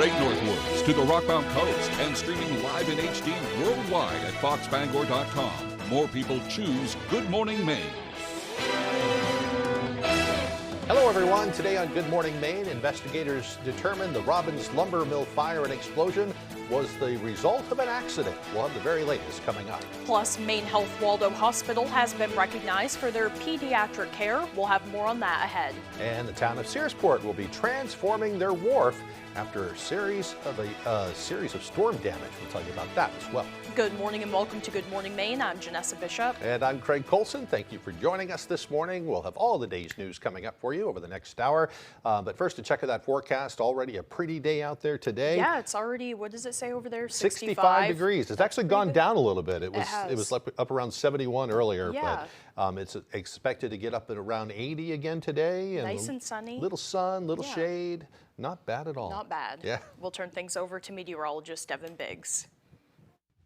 great Northwoods to the Rockbound Coast and streaming live in HD worldwide at foxbangor.com. More people choose Good Morning Maine. Hello, everyone. Today on Good Morning Maine, investigators determined the Robbins Lumber Mill fire and explosion was the result of an accident. We'll have the very latest coming up. Plus, Maine Health Waldo Hospital has been recognized for their pediatric care. We'll have more on that ahead. And the town of Searsport will be transforming their wharf after a series of storm damage. We'll tell you about that as well. Good morning and welcome to Good Morning Maine. I'm Janessa Bishop. And I'm Craig Colson. Thank you for joining us this morning. We'll have all the day's news coming up for you over the next hour. But first, to check out that forecast, already a pretty day out there today. Yeah, it's already, what does it say over there? 65 degrees. It's actually gone down a little bit. It was up around 71 earlier. Yeah. But it's expected to get up at around 80 again today. And nice and sunny. Little sun, little shade. Not bad at all. Not bad. Yeah. We'll turn things over to meteorologist Devin Biggs.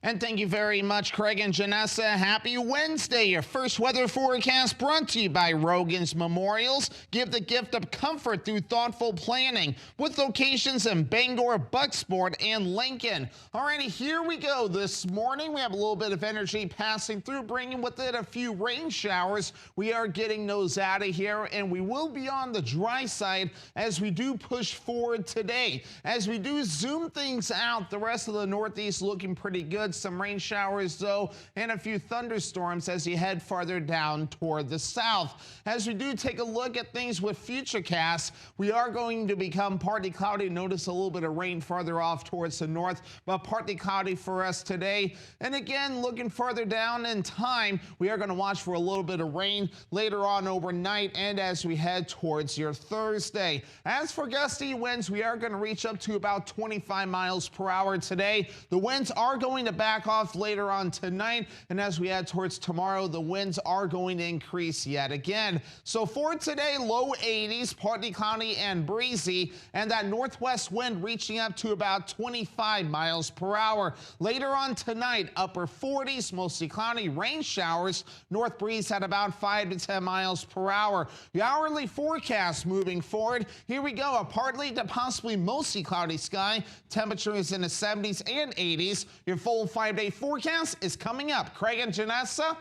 And thank you very much, Craig and Janessa. Happy Wednesday. Your first weather forecast brought to you by Rogan's Memorials. Give the gift of comfort through thoughtful planning with locations in Bangor, Bucksport, and Lincoln. Alrighty, here we go. This morning, we have a little bit of energy passing through, bringing with it a few rain showers. We are getting those out of here, and we will be on the dry side as we do push forward today. As we do zoom things out, the rest of the Northeast looking pretty good. Some rain showers, though, and a few thunderstorms as you head farther down toward the south. As we do take a look at things with Futurecast, we are going to become partly cloudy. Notice a little bit of rain farther off towards the north, but partly cloudy for us today. And again, looking farther down in time, we are going to watch for a little bit of rain later on overnight and as we head towards your Thursday. As for gusty winds, we are going to reach up to about 25 miles per hour today. The winds are going to back off later on tonight, and as we head towards tomorrow, the winds are going to increase yet again. So for today, low 80s, partly cloudy and breezy, and that northwest wind reaching up to about 25 miles per hour. Later on tonight, upper 40s, mostly cloudy, rain showers, north breeze at about 5 to 10 miles per hour. The hourly forecast moving forward, here we go, a partly to possibly mostly cloudy sky, temperatures in the 70s and 80s. Your full 5-day forecast is coming up. Craig and Janessa.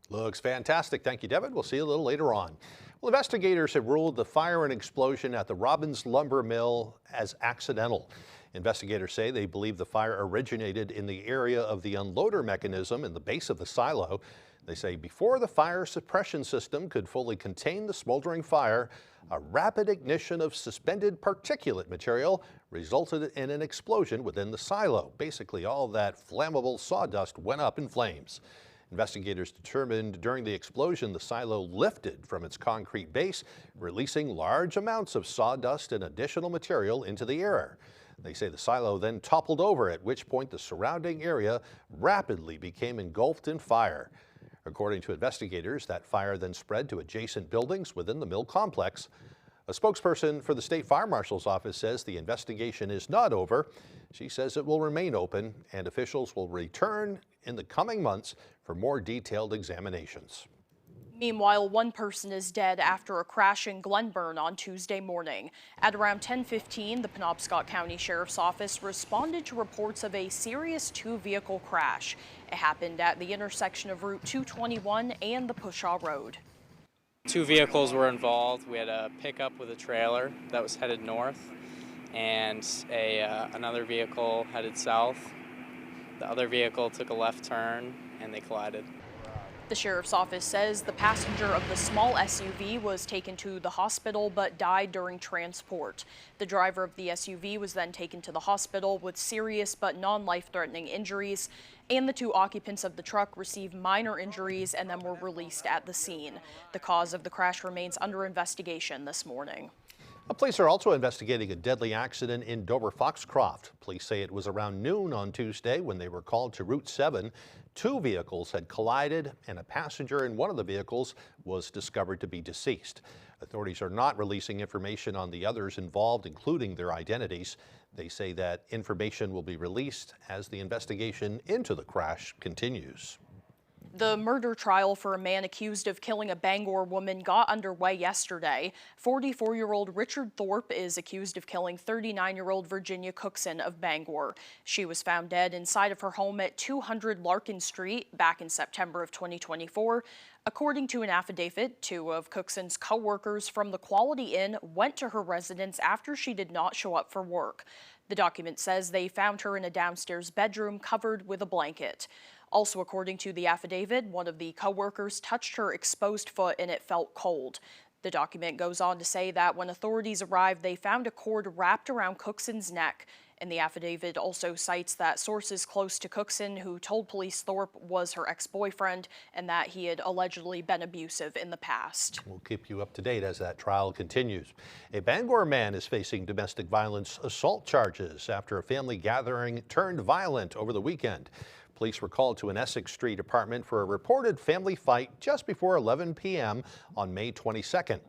Looks fantastic. Thank you, Devin. We'll see you a little later on. Well, investigators have ruled the fire and explosion at the Robbins Lumber Mill as accidental. Investigators say they believe the fire originated in the area of the unloader mechanism in the base of the silo. They say before the fire suppression system could fully contain the smoldering fire, a rapid ignition of suspended particulate material resulted in an explosion within the silo. Basically, all that flammable sawdust went up in flames. Investigators determined during the explosion the silo lifted from its concrete base, releasing large amounts of sawdust and additional material into the air. They say the silo then toppled over, at which point the surrounding area rapidly became engulfed in fire. According to investigators, that fire then spread to adjacent buildings within the mill complex. A spokesperson for the State Fire Marshal's office says the investigation is not over. She says it will remain open and officials will return in the coming months for more detailed examinations. Meanwhile, one person is dead after a crash in Glenburn on Tuesday morning. At around 10:15, the Penobscot County Sheriff's Office responded to reports of a serious two-vehicle crash. It happened at the intersection of Route 221 and the Pushaw Road. Two vehicles were involved. We had a pickup with a trailer that was headed north and another vehicle headed south. The other vehicle took a left turn and they collided. The sheriff's office says the passenger of the small SUV was taken to the hospital but died during transport. The driver of the SUV was then taken to the hospital with serious but non-life-threatening injuries, and the two occupants of the truck received minor injuries and then were released at the scene. The cause of the crash remains under investigation this morning. Police are also investigating a deadly accident in Dover-Foxcroft. Police say it was around noon on Tuesday when they were called to Route 7. Two vehicles had collided and a passenger in one of the vehicles was discovered to be deceased. Authorities are not releasing information on the others involved, including their identities. They say that information will be released as the investigation into the crash continues. The murder trial for a man accused of killing a Bangor woman got underway yesterday. 44-year-old Richard Thorpe is accused of killing 39-year-old Virginia Cookson of Bangor. She was found dead inside of her home at 200 Larkin Street back in September of 2024. According to an affidavit, two of Cookson's co-workers from the Quality Inn went to her residence after she did not show up for work. The document says they found her in a downstairs bedroom covered with a blanket. Also, according to the affidavit, one of the co-workers touched her exposed foot and it felt cold. The document goes on to say that when authorities arrived, they found a cord wrapped around Cookson's neck. And the affidavit also cites that sources close to Cookson who told police Thorpe was her ex-boyfriend and that he had allegedly been abusive in the past. We'll keep you up to date as that trial continues. A Bangor man is facing domestic violence assault charges after a family gathering turned violent over the weekend. Police were called to an Essex Street apartment for a reported family fight just before 11 p.m. on May 22nd.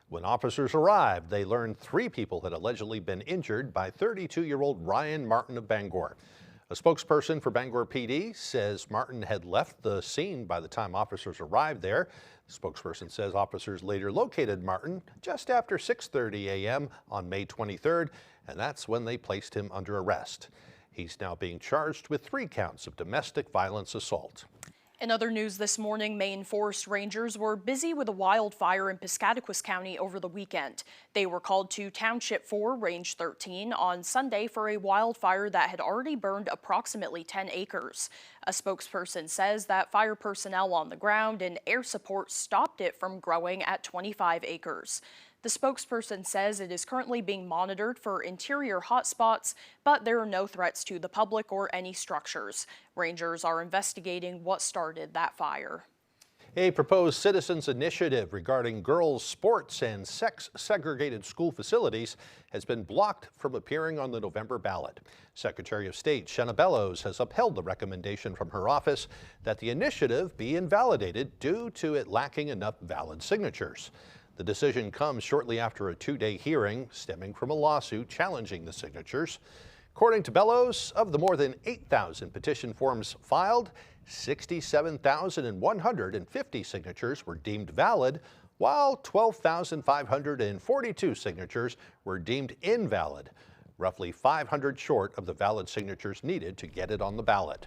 When officers arrived, they learned 3 people had allegedly been injured by 32-year-old Ryan Martin of Bangor. A spokesperson for Bangor PD says Martin had left the scene by the time officers arrived there. The spokesperson says officers later located Martin just after 6:30 a.m. on May 23rd, and that's when they placed him under arrest. He's now being charged with 3 counts of domestic violence assault. In other news this morning, Maine Forest Rangers were busy with a wildfire in Piscataquis County over the weekend. They were called to Township 4, Range 13, on Sunday for a wildfire that had already burned approximately 10 acres. A spokesperson says that fire personnel on the ground and air support stopped it from growing at 25 acres. The spokesperson says it is currently being monitored for interior hotspots, but there are no threats to the public or any structures. Rangers are investigating what started that fire. A proposed citizens initiative regarding girls' sports and sex-segregated school facilities has been blocked from appearing on the November ballot. Secretary of State Shenna Bellows has upheld the recommendation from her office that the initiative be invalidated due to it lacking enough valid signatures. The decision comes shortly after a 2-day hearing stemming from a lawsuit challenging the signatures. According to Bellows, of the more than 8,000 petition forms filed, 67,150 signatures were deemed valid, while 12,542 signatures were deemed invalid, roughly 500 short of the valid signatures needed to get it on the ballot.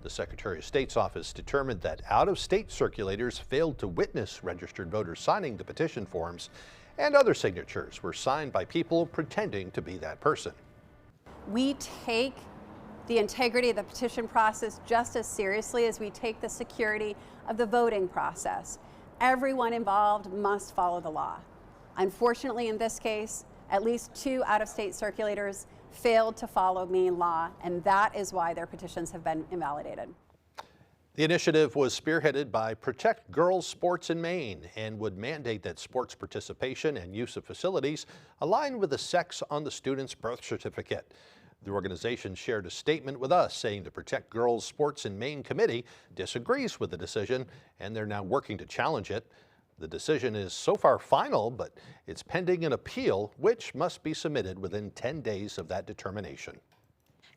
The Secretary of State's office determined that out-of-state circulators failed to witness registered voters signing the petition forms, and other signatures were signed by people pretending to be that person. We take the integrity of the petition process just as seriously as we take the security of the voting process. Everyone involved must follow the law. Unfortunately, in this case, at least 2 out-of-state circulators failed to follow Maine law, and that is why their petitions have been invalidated. The initiative was spearheaded by Protect Girls Sports in Maine and would mandate that sports participation and use of facilities align with the sex on the student's birth certificate. The organization shared a statement with us saying the Protect Girls Sports in Maine committee disagrees with the decision, and they're now working to challenge it. The decision is so far final, but it's pending an appeal, which must be submitted within 10 days of that determination.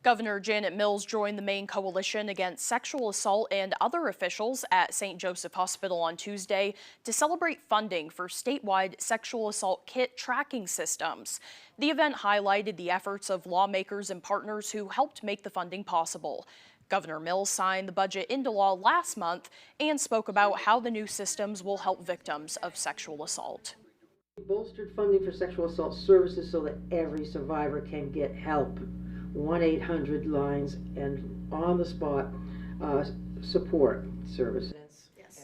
Governor Janet Mills joined the Maine Coalition Against Sexual Assault and other officials at St. Joseph Hospital on Tuesday to celebrate funding for statewide sexual assault kit tracking systems. The event highlighted the efforts of lawmakers and partners who helped make the funding possible. Governor Mills signed the budget into law last month and spoke about how the new systems will help victims of sexual assault. We bolstered funding for sexual assault services so that every survivor can get help. 1-800 lines and on-the-spot support services.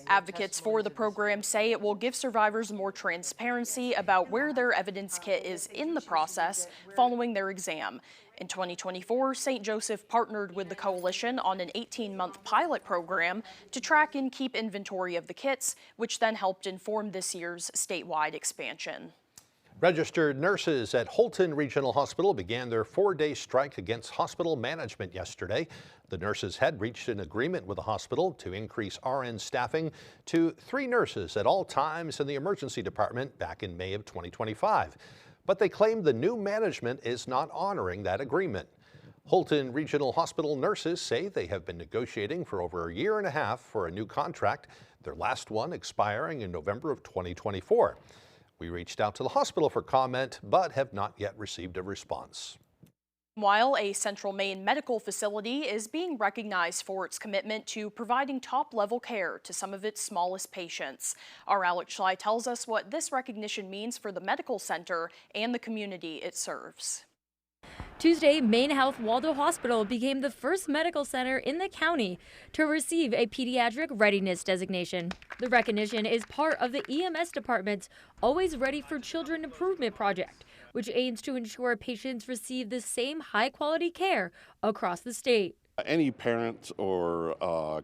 Advocates for the program say it will give survivors more transparency about where their evidence kit is in the process following their exam. In 2024, St. Joseph partnered with the coalition on an 18-month pilot program to track and keep inventory of the kits, which then helped inform this year's statewide expansion. Registered nurses at Holton Regional Hospital began their 4-day strike against hospital management yesterday. The nurses had reached an agreement with the hospital to increase RN staffing to 3 nurses at all times in the emergency department back in May of 2025. But they claim the new management is not honoring that agreement. Holton Regional Hospital nurses say they have been negotiating for over a year and a half for a new contract, their last one expiring in November of 2024. We reached out to the hospital for comment, but have not yet received a response. While a Central Maine medical facility is being recognized for its commitment to providing top-level care to some of its smallest patients, our Alex Schley tells us what this recognition means for the medical center and the community it serves. Tuesday, Maine Health Waldo Hospital became the first medical center in the county to receive a pediatric readiness designation. The recognition is part of the EMS department's Always Ready for Children improvement project, which aims to ensure patients receive the same high-quality care across the state. Any parent or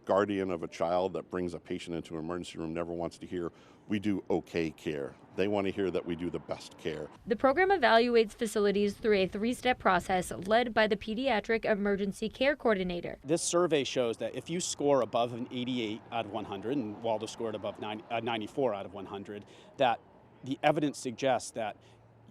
guardian of a child that brings a patient into an emergency room never wants to hear, "We do okay care." They want to hear that we do the best care. The program evaluates facilities through a three-step process led by the Pediatric Emergency Care Coordinator. This survey shows that if you score above an 88 out of 100, and Waldo scored above 94 out of 100, that the evidence suggests that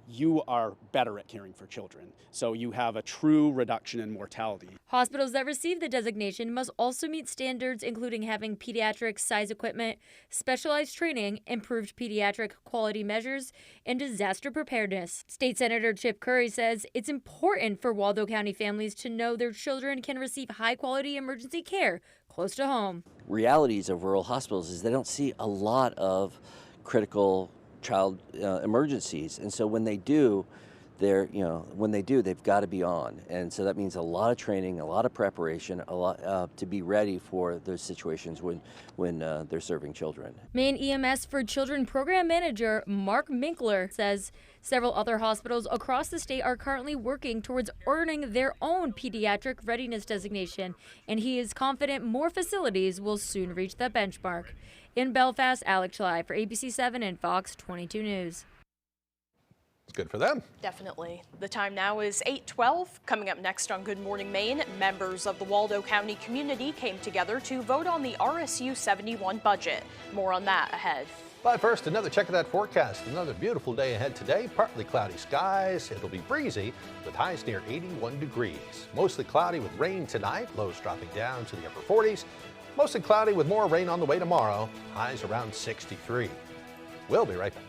you are better at caring for children. So you have a true reduction in mortality. Hospitals that receive the designation must also meet standards including having pediatric size equipment, specialized training, improved pediatric quality measures, and disaster preparedness. State Senator Chip Curry says it's important for Waldo County families to know their children can receive high-quality emergency care close to home. Realities of rural hospitals is they don't see a lot of critical child emergencies, and so when they do, they've got to be on, and so that means a lot of training, a lot of preparation, a lot to be ready for those situations when they're serving children. Maine EMS for Children Program Manager Mark Minkler says several other hospitals across the state are currently working towards earning their own pediatric readiness designation, and he is confident more facilities will soon reach that benchmark. In Belfast, Alex Schley for ABC7 and Fox 22 News. It's good for them. Definitely. The time now is 8:12. Coming up next on Good Morning Maine, members of the Waldo County community came together to vote on the RSU 71 budget. More on that ahead. But first, another check of that forecast. Another beautiful day ahead today. Partly cloudy skies. It'll be breezy with highs near 81 degrees. Mostly cloudy with rain tonight. Lows dropping down to the upper 40s. Mostly cloudy with more rain on the way tomorrow. Highs around 63. We'll be right back.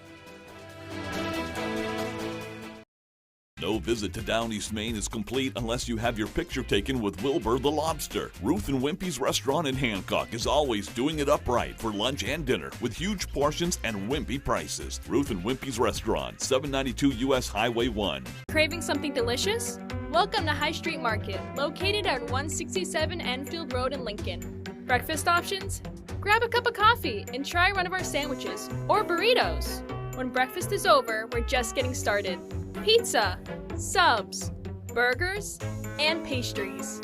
No visit to Down East Maine is complete unless you have your picture taken with Wilbur the Lobster. Ruth and Wimpy's restaurant in Hancock is always doing it up right for lunch and dinner with huge portions and wimpy prices. Ruth and Wimpy's restaurant, 792 US Highway 1. Craving something delicious? Welcome to High Street Market, located at 167 Enfield Road in Lincoln. Breakfast options? Grab a cup of coffee and try one of our sandwiches or burritos. When breakfast is over, we're just getting started. Pizza, subs, burgers, and pastries.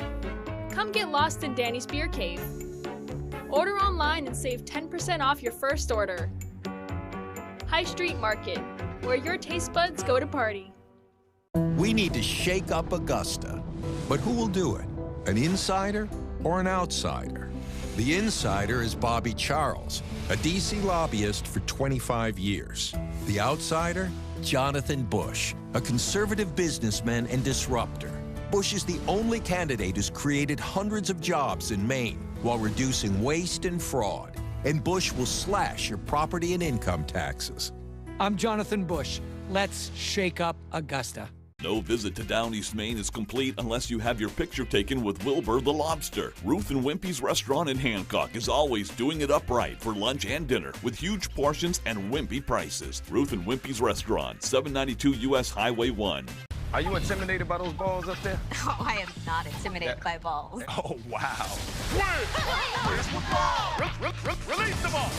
Come get lost in Danny's Beer Cave. Order online and save 10% off your first order. High Street Market, where your taste buds go to party. We need to shake up Augusta. But who will do it? An insider or an outsider? The insider is Bobby Charles, a D.C. lobbyist for 25 years. The outsider? Jonathan Bush, a conservative businessman and disruptor. Bush is the only candidate who's created hundreds of jobs in Maine while reducing waste and fraud. And Bush will slash your property and income taxes. I'm Jonathan Bush. Let's shake up Augusta. No visit to Down East Maine is complete unless you have your picture taken with Wilbur the Lobster. Ruth and Wimpy's restaurant in Hancock is always doing it up right for lunch and dinner with huge portions and wimpy prices. Ruth and Wimpy's restaurant, 792 US Highway 1. Are you intimidated by those balls up there? Oh, I am not intimidated by balls. Oh, wow. Quiz with balls. Release the ball.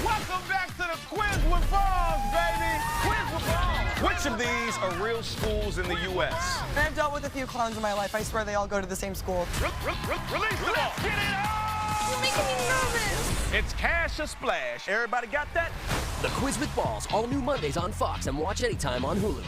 Welcome back to the Quiz with Balls, baby. Quiz with Balls. Which of these are real schools in the U.S.? I've dealt with a few clowns in my life. I swear they all go to the same school. Release the ball. Get it on. You're making me nervous. It's Cash or Splash. Everybody got that? The Quiz with Balls, all new Mondays on Fox and watch anytime on Hulu.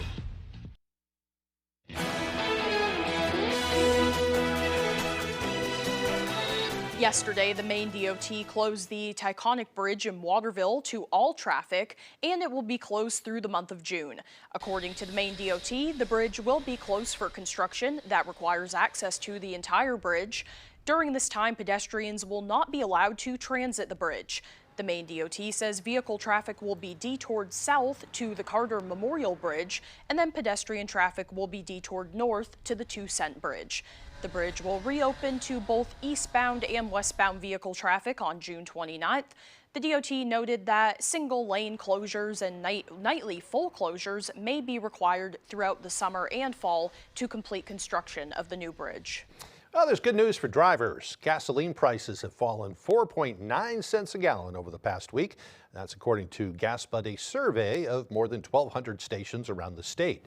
Yesterday, the Maine DOT closed the Taconic Bridge in Waterville to all traffic, and it will be closed through the month of June. According to the Maine DOT, the bridge will be closed for construction that requires access to the entire bridge. During this time, pedestrians will not be allowed to transit the bridge. The Maine DOT says vehicle traffic will be detoured south to the Carter Memorial Bridge, and then pedestrian traffic will be detoured north to the 2 Cent Bridge. The bridge will reopen to both eastbound and westbound vehicle traffic on June 29th. The DOT noted that single lane closures and nightly full closures may be required throughout the summer and fall to complete construction of the new bridge. Well, there's good news for drivers. Gasoline prices have fallen 4.9 cents a gallon over the past week. That's according to GasBuddy survey of more than 1,200 stations around the state.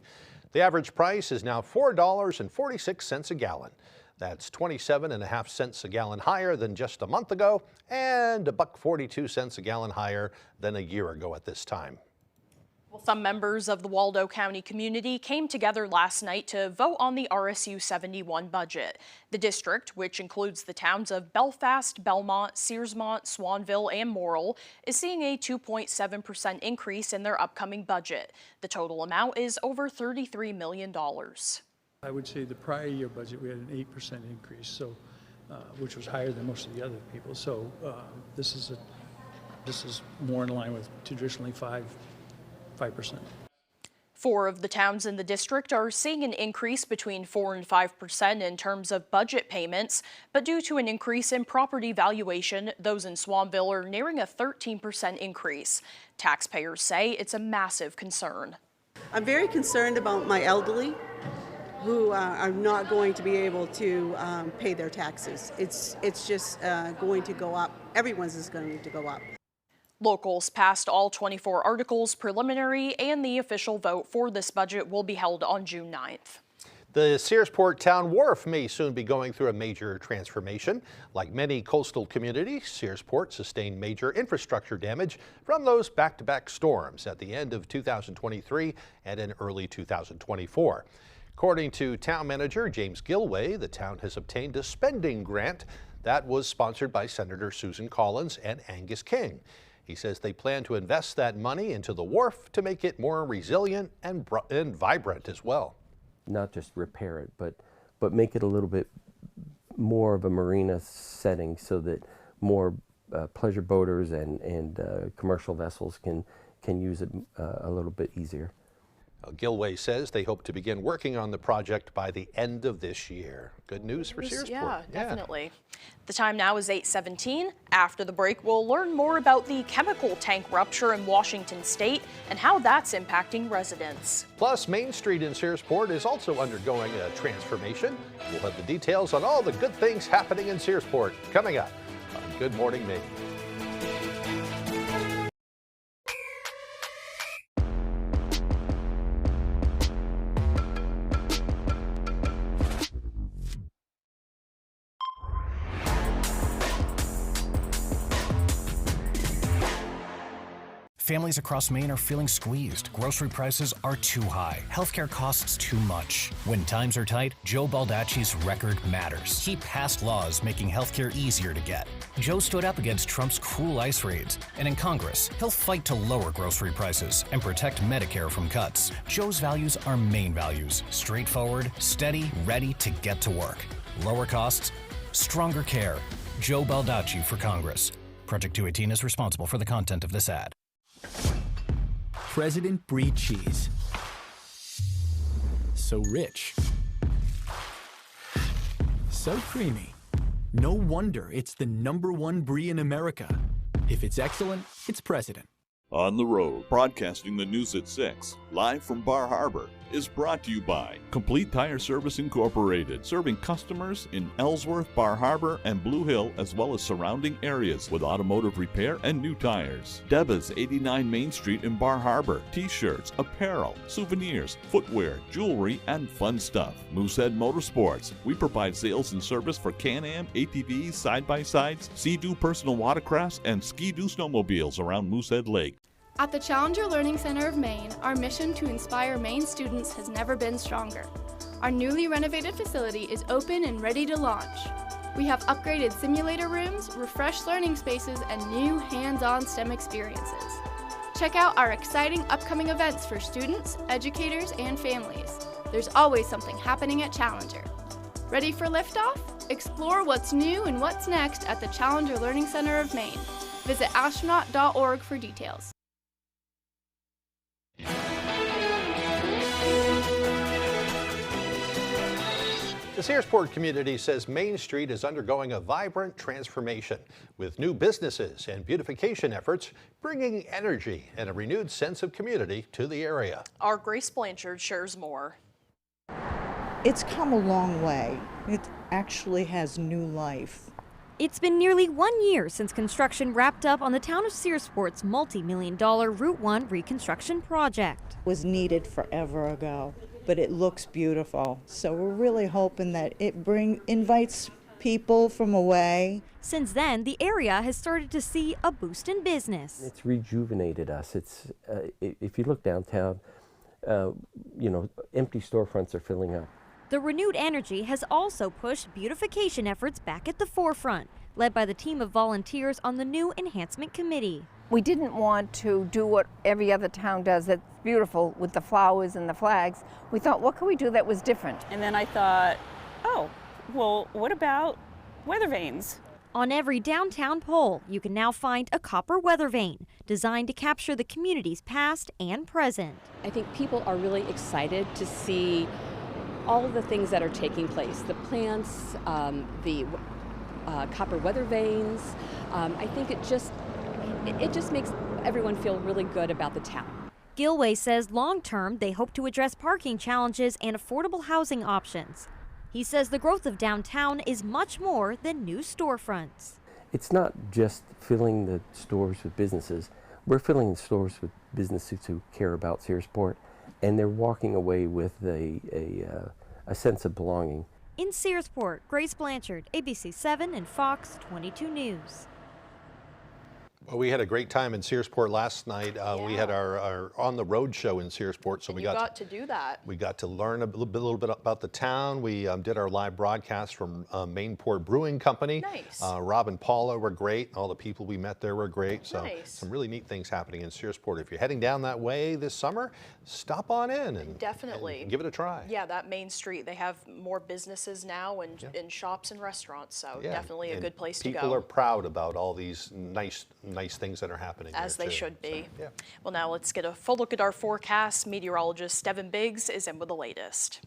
The average price is now $4.46 a gallon. That's 27.5 cents a gallon higher than just a month ago and $1.42 a gallon higher than a year ago at this time. Well, some members of the Waldo County community came together last night to vote on the RSU 71 budget. The district, which includes the towns of Belfast, Belmont, Searsmont, Swanville, and Morrill, is seeing a 2.7% increase in their upcoming budget. The total amount is over $33 million. I would say the prior year budget, we had an 8% increase, so which was higher than most of the other people. So this is more in line with traditionally 5%. 4 of the towns in the district are seeing an increase between 4 and 5% in terms of budget payments, but due to an increase in property valuation, those in Swanville are nearing a 13% increase. Taxpayers say it's a massive concern. I'm very concerned about my elderly who are not going to be able to pay their taxes. It's just going to go up. Everyone's is going to go up. Locals passed all 24 articles preliminary, and the official vote for this budget will be held on June 9th. The Searsport Town Wharf may soon be going through a major transformation. Like many coastal communities, Searsport sustained major infrastructure damage from those back-to-back storms at the end of 2023 and in early 2024. According to town manager James Gilway, the town has obtained a spending grant that was sponsored by Senator Susan Collins and Angus King. He says they plan to invest that money into the wharf to make it more resilient and vibrant as well. Not just repair it, but make it a little bit more of a marina setting so that more pleasure boaters and commercial vessels can use it a little bit easier. Gilway says they hope to begin working on the project by the end of this year. Good news for Searsport. Yeah, definitely. The time now is 8:17. After the break, we'll learn more about the chemical tank rupture in Washington State and how that's impacting residents. Plus, Main Street in Searsport is also undergoing a transformation. We'll have the details on all the good things happening in Searsport coming up on Good Morning Maine. Families across Maine are feeling squeezed. Grocery prices are too high. Healthcare costs too much. When times are tight, Joe Baldacci's record matters. He passed laws making healthcare easier to get. Joe stood up against Trump's cruel ICE raids. And in Congress, he'll fight to lower grocery prices and protect Medicare from cuts. Joe's values are Maine values. Straightforward, steady, ready to get to work. Lower costs, stronger care. Joe Baldacci for Congress. Project 218 is responsible for the content of this ad. President Brie cheese. So rich. So creamy. No wonder it's the #1 brie in America. If it's excellent, it's President. On the Road, broadcasting the news at 6, live from Bar Harbor, is brought to you by Complete Tire Service Incorporated, serving customers in Ellsworth, Bar Harbor, and Blue Hill, as well as surrounding areas with automotive repair and new tires. Deba's 89 Main Street in Bar Harbor, t-shirts, apparel, souvenirs, footwear, jewelry, and fun stuff. Moosehead Motorsports, we provide sales and service for Can-Am, ATVs, side-by-sides, Sea-Doo personal watercrafts, and Ski-Doo snowmobiles around Moosehead Lake. At the Challenger Learning Center of Maine, our mission to inspire Maine students has never been stronger. Our newly renovated facility is open and ready to launch. We have upgraded simulator rooms, refreshed learning spaces, and new hands-on STEM experiences. Check out our exciting upcoming events for students, educators, and families. There's always something happening at Challenger. Ready for liftoff? Explore what's new and what's next at the Challenger Learning Center of Maine. Visit astronaut.org for details. The Searsport community says Main Street is undergoing a vibrant transformation, with new businesses and beautification efforts bringing energy and a renewed sense of community to the area. Our Grace Blanchard shares more. It's come a long way. It actually has new life. It's been nearly 1 year since construction wrapped up on the town of Searsport's multi-million-dollar Route 1 reconstruction project. It was needed forever ago, but it looks beautiful. So we're really hoping that it invites people from away. Since then, the area has started to see a boost in business. It's rejuvenated us. It's if you look downtown, empty storefronts are filling up. The renewed energy has also pushed beautification efforts back at the forefront, led by the team of volunteers on the new Enhancement Committee. We didn't want to do what every other town does that's beautiful with the flowers and the flags. We thought, what could we do that was different? And then I thought, oh, well, what about weather vanes? On every downtown pole, you can now find a copper weather vane designed to capture the community's past and present. I think people are really excited to see all of the things that are taking place, the plants, the copper weather vanes. I think it just makes everyone feel really good about the town. Gilway says long-term they hope to address parking challenges and affordable housing options. He says the growth of downtown is much more than new storefronts. It's not just filling the stores with businesses. We're filling the stores with businesses who care about Searsport, and they're walking away with a sense of belonging. In Searsport, Grace Blanchard, ABC 7 and Fox 22 News. Well, we had a great time in Searsport last night. We had our on the road show in Searsport, so we got to do that. We got to learn a little bit about the town. We did our live broadcast from Mainport Brewing Company. Nice. Rob and Paula were great. All the people we met there were great. So nice. Some really neat things happening in Searsport. If you're heading down that way this summer, stop on in and definitely give it a try. Yeah, that Main Street, they have more businesses now and shops and restaurants, so definitely a good place to go. People are proud about all these nice things that are happening as there they too. should be. So, yeah. Well, now let's get a full look at our forecast. Meteorologist Devin Biggs is in with the latest.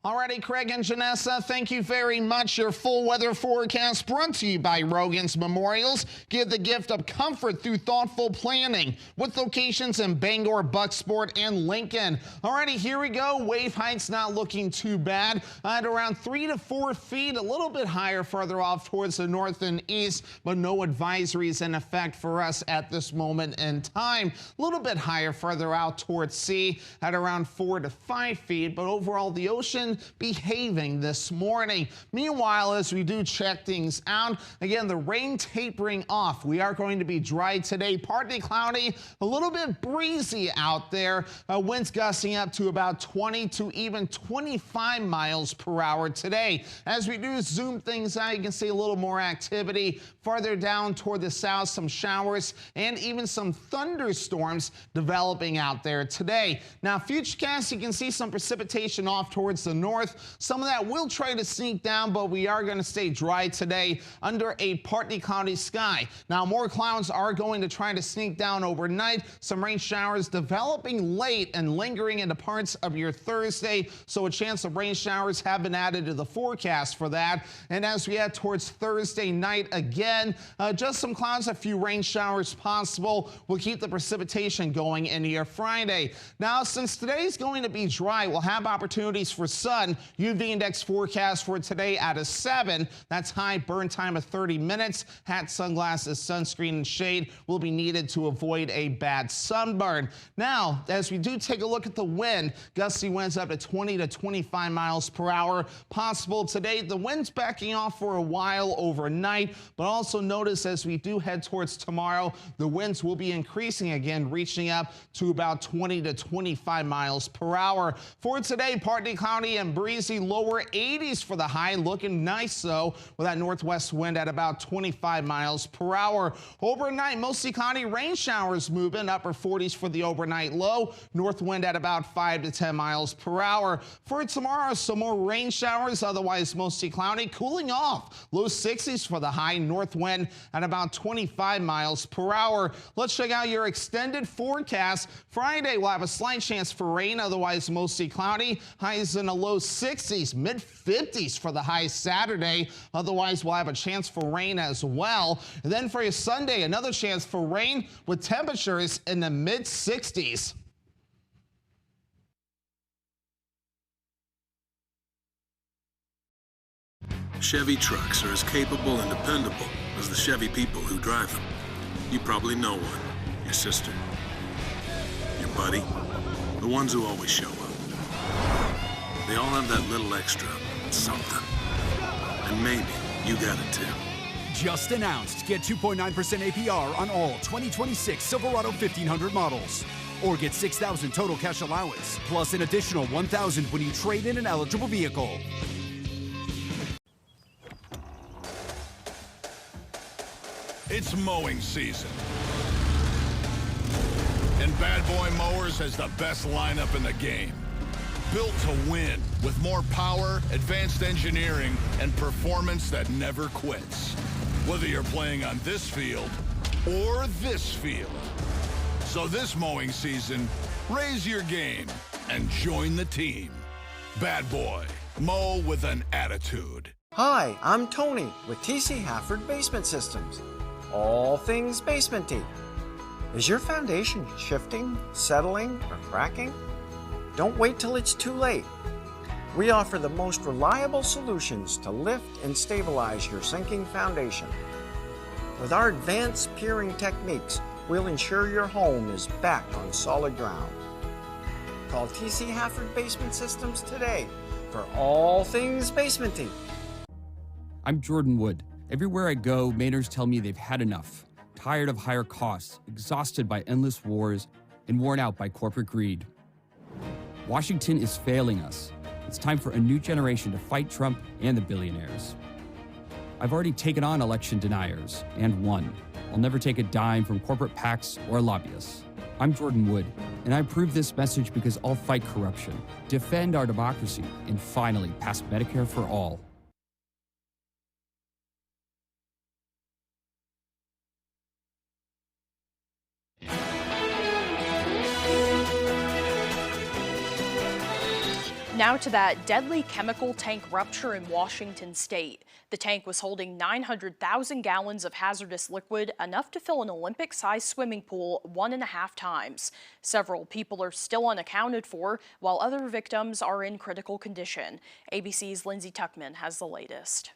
Alrighty, Craig and Janessa, thank you very much. Your full weather forecast brought to you by Rogan's Memorials. Give the gift of comfort through thoughtful planning with locations in Bangor, Bucksport, and Lincoln. Alrighty, here we go. Wave height's not looking too bad at around 3 to 4 feet, a little bit higher further off towards the north and east, but no advisories in effect for us at this moment in time. A little bit higher further out towards sea at around 4 to 5 feet, but overall the ocean behaving this morning. Meanwhile, as we do check things out, again, the rain tapering off. We are going to be dry today, partly cloudy, a little bit breezy out there. Winds gusting up to about 20 to even 25 miles per hour today. As we do zoom things out, you can see a little more activity farther down toward the south, some showers and even some thunderstorms developing out there today. Now, futurecast, you can see some precipitation off towards the north. Some of that will try to sneak down, but we are going to stay dry today under a partly cloudy sky. Now, more clouds are going to try to sneak down overnight. Some rain showers developing late and lingering into parts of your Thursday, so a chance of rain showers have been added to the forecast for that. And as we head towards Thursday night again, just some clouds, a few rain showers possible. We'll keep the precipitation going into your Friday. Now, since today's going to be dry, we'll have opportunities for sun. UV index forecast for today at a 7. That's high burn time of 30 minutes. Hat, sunglasses, sunscreen, and shade will be needed to avoid a bad sunburn. Now, as we do take a look at the wind, gusty winds up to 20 to 25 miles per hour possible today. The wind's backing off for a while overnight, but also notice as we do head towards tomorrow, the winds will be increasing again, reaching up to about 20 to 25 miles per hour. For today, partly cloudy cloudy and breezy, lower 80s for the high, looking nice though, with that northwest wind at about 25 miles per hour. Overnight, mostly cloudy, rain showers moving, upper 40s for the overnight low, north wind at about 5 to 10 miles per hour. For tomorrow, some more rain showers, otherwise mostly cloudy, cooling off, low 60s for the high, north wind at about 25 miles per hour. Let's check out your extended forecast. Friday, we'll have a slight chance for rain, otherwise mostly cloudy. Highs in the low 60s, mid 50s for the high Saturday. Otherwise, we'll have a chance for rain as well. And then for your Sunday, another chance for rain with temperatures in the mid 60s. Chevy trucks are as capable and dependable as the Chevy people who drive them. You probably know one. Your sister. Your buddy. The ones who always show up. They all have that little extra something. And maybe you got it too. Just announced. Get 2.9% APR on all 2026 Silverado 1500 models. Or get $6,000 total cash allowance, plus an additional $1,000 when you trade in an eligible vehicle. It's mowing season. And Bad Boy Mowers has the best lineup in the game. Built to win with more power, advanced engineering, and performance that never quits. Whether you're playing on this field or this field. So this mowing season, raise your game and join the team. Bad Boy, mow with an attitude. Hi, I'm Tony with TC Hafford Basement Systems. All things basementy. Is your foundation shifting, settling, or cracking? Don't wait till it's too late. We offer the most reliable solutions to lift and stabilize your sinking foundation. With our advanced piering techniques, we'll ensure your home is back on solid ground. Call TC Hafford Basement Systems today for all things basementy. I'm Jordan Wood. Everywhere I go, Mainers tell me they've had enough. Tired of higher costs, exhausted by endless wars, and worn out by corporate greed. Washington is failing us. It's time for a new generation to fight Trump and the billionaires. I've already taken on election deniers and won. I'll never take a dime from corporate PACs or lobbyists. I'm Jordan Wood, and I approve this message because I'll fight corruption, defend our democracy, and finally pass Medicare for all. Now to that deadly chemical tank rupture in Washington state. The tank was holding 900,000 gallons of hazardous liquid, enough to fill an Olympic-sized swimming pool 1.5 times. Several people are still unaccounted for, while other victims are in critical condition. ABC's Lindsay Tuckman has the latest.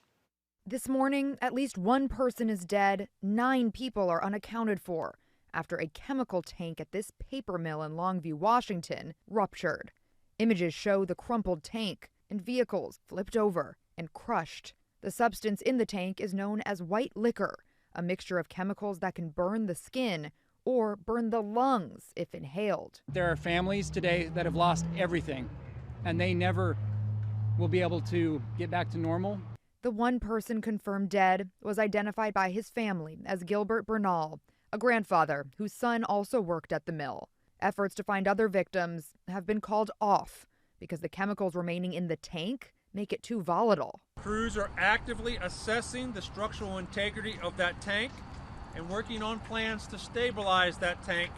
This morning, at least one person is dead, 9 people are unaccounted for after a chemical tank at this paper mill in Longview, Washington, ruptured. Images show the crumpled tank and vehicles flipped over and crushed. The substance in the tank is known as white liquor, a mixture of chemicals that can burn the skin or burn the lungs if inhaled. There are families today that have lost everything, and they never will be able to get back to normal. The one person confirmed dead was identified by his family as Gilbert Bernal, a grandfather whose son also worked at the mill. Efforts to find other victims have been called off because the chemicals remaining in the tank make it too volatile. Crews are actively assessing the structural integrity of that tank and working on plans to stabilize that tank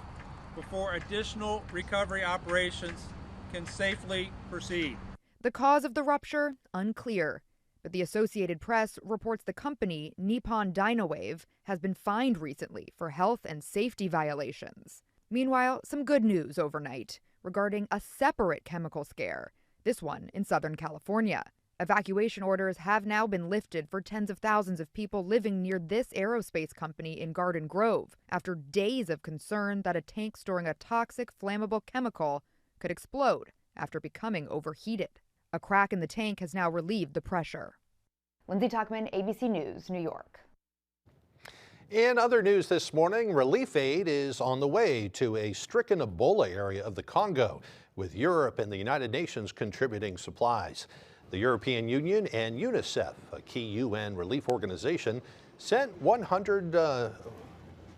before additional recovery operations can safely proceed. The cause of the rupture, unclear, but the Associated Press reports the company, Nippon Dynawave, has been fined recently for health and safety violations. Meanwhile, some good news overnight regarding a separate chemical scare, this one in Southern California. Evacuation orders have now been lifted for tens of thousands of people living near this aerospace company in Garden Grove after days of concern that a tank storing a toxic, flammable chemical could explode after becoming overheated. A crack in the tank has now relieved the pressure. Lindsay Tuckman, ABC News, New York. In other news this morning, relief aid is on the way to a stricken Ebola area of the Congo, with Europe and the United Nations contributing supplies. The European Union and UNICEF, a key UN relief organization, sent 100 to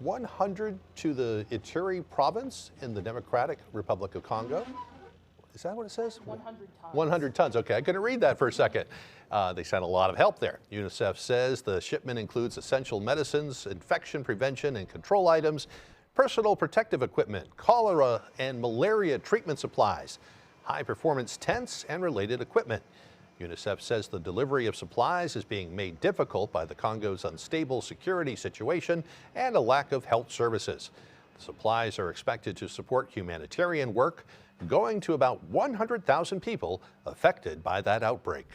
the Ituri province in the Democratic Republic of Congo. Is that what it says? 100 tons. 100 tons. Okay, I couldn't read that for a second. They sent a lot of help there. UNICEF says the shipment includes essential medicines, infection prevention and control items, personal protective equipment, cholera and malaria treatment supplies, high-performance tents, and related equipment. UNICEF says the delivery of supplies is being made difficult by the Congo's unstable security situation and a lack of health services. The supplies are expected to support humanitarian work, going to about 100,000 people affected by that outbreak.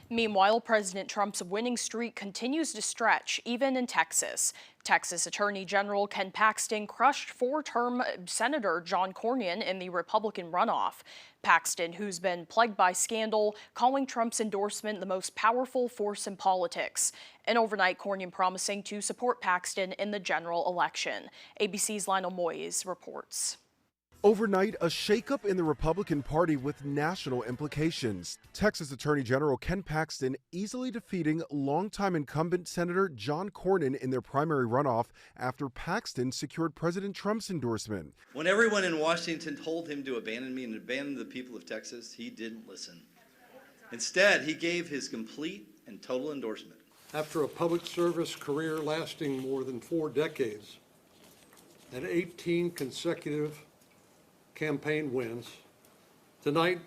Meanwhile, President Trump's winning streak continues to stretch, even in Texas. Texas Attorney General Ken Paxton crushed four-term Senator John Cornyn in the Republican runoff. Paxton, who's been plagued by scandal, calling Trump's endorsement the most powerful force in politics. And overnight, Cornyn promising to support Paxton in the general election. ABC's Lionel Moyes reports. Overnight, a shakeup in the Republican Party with national implications. Texas Attorney General Ken Paxton easily defeating longtime incumbent Senator John Cornyn in their primary runoff after Paxton secured President Trump's endorsement. When everyone in Washington told him to abandon me and abandon the people of Texas, he didn't listen. Instead, he gave his complete and total endorsement. After a public service career lasting more than 4 decades and 18 consecutive campaign wins, tonight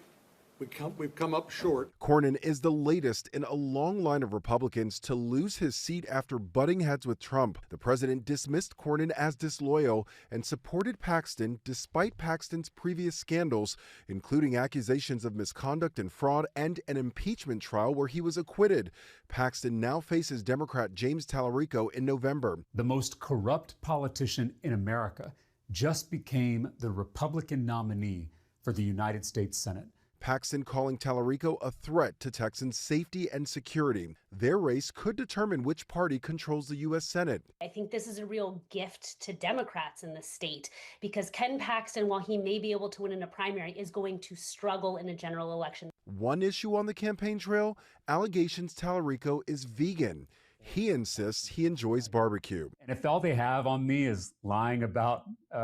we've come up short. Cornyn is the latest in a long line of Republicans to lose his seat after butting heads with Trump. The president dismissed Cornyn as disloyal and supported Paxton despite Paxton's previous scandals, including accusations of misconduct and fraud and an impeachment trial where he was acquitted. Paxton now faces Democrat James Tallarico in November. The most corrupt politician in America just became the Republican nominee for the United States Senate. Paxton calling Tallarico a threat to Texans' safety and security. Their race could determine which party controls the U.S. Senate. I think this is a real gift to Democrats in the state because Ken Paxton, while he may be able to win in a primary, is going to struggle in a general election. One issue on the campaign trail, allegations Tallarico is vegan. He insists he enjoys barbecue. And if all they have on me is lying about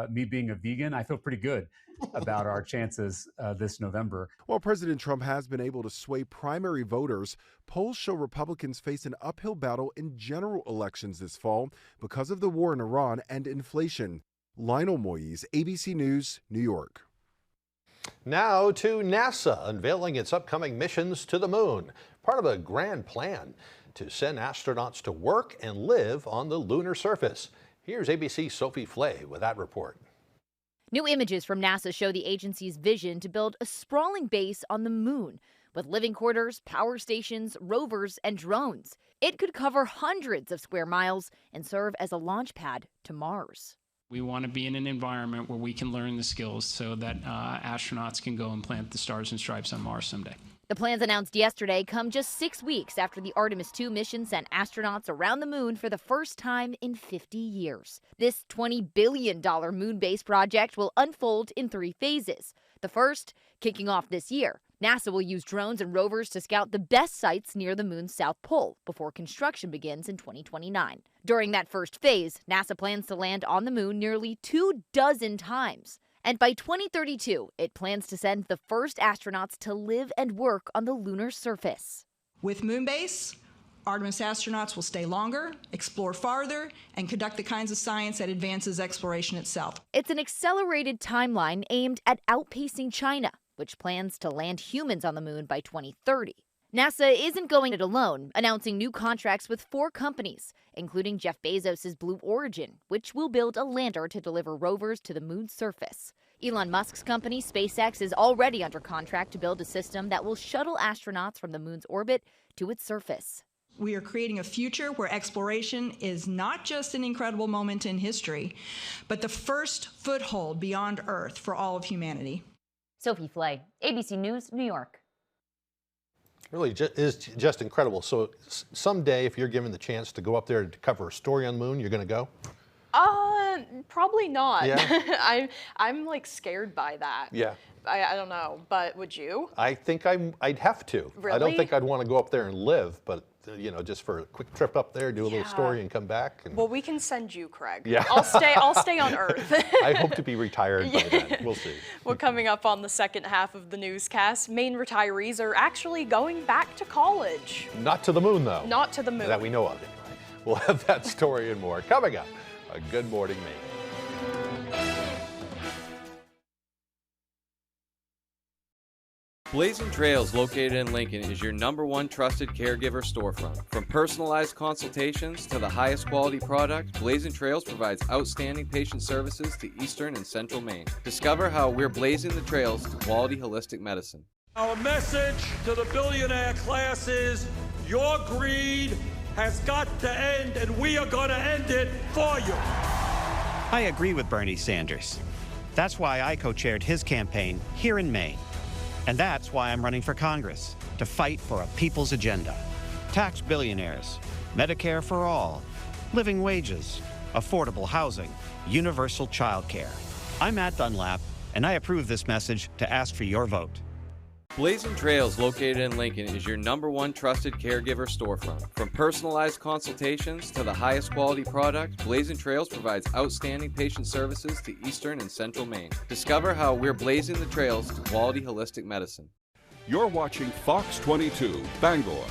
me being a vegan, I feel pretty good about our chances this November. While President Trump has been able to sway primary voters, polls show Republicans face an uphill battle in general elections this fall because of the war in Iran and inflation. Lionel Moyes, ABC News, New York. Now to NASA unveiling its upcoming missions to the moon, part of a grand plan to send astronauts to work and live on the lunar surface. Here's ABC's Sophie Flay with that report. New images from NASA show the agency's vision to build a sprawling base on the moon with living quarters, power stations, rovers, and drones. It could cover hundreds of square miles and serve as a launch pad to Mars. We want to be in an environment where we can learn the skills so that astronauts can go and plant the stars and stripes on Mars someday. The plans announced yesterday come just 6 weeks after the Artemis II mission sent astronauts around the moon for the first time in 50 years. This $20 billion moon base project will unfold in 3 phases. The first, kicking off this year. NASA will use drones and rovers to scout the best sites near the moon's south pole before construction begins in 2029. During that first phase, NASA plans to land on the moon nearly 24 times. And by 2032, it plans to send the first astronauts to live and work on the lunar surface. With Moonbase, Artemis astronauts will stay longer, explore farther, and conduct the kinds of science that advances exploration itself. It's an accelerated timeline aimed at outpacing China, which plans to land humans on the moon by 2030. NASA isn't going it alone, announcing new contracts with 4 companies, including Jeff Bezos' Blue Origin, which will build a lander to deliver rovers to the moon's surface. Elon Musk's company, SpaceX, is already under contract to build a system that will shuttle astronauts from the moon's orbit to its surface. We are creating a future where exploration is not just an incredible moment in history, but the first foothold beyond Earth for all of humanity. Sophie Flay, ABC News, New York. Really is just incredible. So someday, if you're given the chance to go up there to cover a story on the moon, you're going to go? Probably not. Yeah. I'm like scared by that. Yeah. I don't know, but would you? I think I'd have to. I don't Really? think I'd want to go up there and live, but you know, just for a quick trip up there, do a little Yeah. story and come back. And Well, we can send you, Craig. Yeah. I'll stay on Earth. I hope to be retired by then. We'll see. Well, coming up on the second half of the newscast, Maine retirees are actually going back to college. Not to the moon, though. Not to the moon. That we know of, anyway. We'll have that story and more coming up on Good Morning Maine. Blazing Trails, located in Lincoln, is your #1 trusted caregiver storefront. From personalized consultations to the highest quality product, Blazing Trails provides outstanding patient services to Eastern and Central Maine. Discover how we're blazing the trails to quality holistic medicine. Our message to the billionaire class is, your greed has got to end, and we are going to end it for you. I agree with Bernie Sanders. That's why I co-chaired his campaign here in Maine. And that's why I'm running for Congress, to fight for a people's agenda. Tax billionaires, Medicare for all, living wages, affordable housing, universal child care. I'm Matt Dunlap, and I approve this message to ask for your vote. Blazing Trails, located in Lincoln, is your #1 trusted caregiver storefront. From personalized consultations to the highest quality product, Blazing Trails provides outstanding patient services to Eastern and Central Maine. Discover how we're blazing the trails to quality holistic medicine. You're watching Fox 22, Bangor.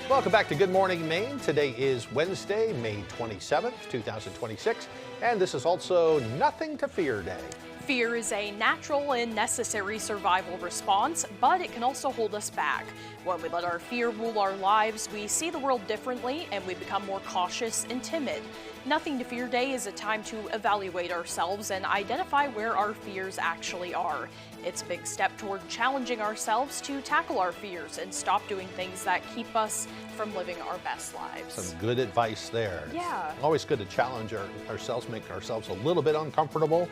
Welcome back to Good Morning Maine. Today is Wednesday, May 27th, 2026, and this is also Nothing to Fear Day. Fear is a natural and necessary survival response, but it can also hold us back. When we let our fear rule our lives, we see the world differently and we become more cautious and timid. Nothing to Fear Day is a time to evaluate ourselves and identify where our fears actually are. It's a big step toward challenging ourselves to tackle our fears and stop doing things that keep us from living our best lives. Some good advice there. Yeah. It's always good to challenge ourselves, make ourselves a little bit uncomfortable,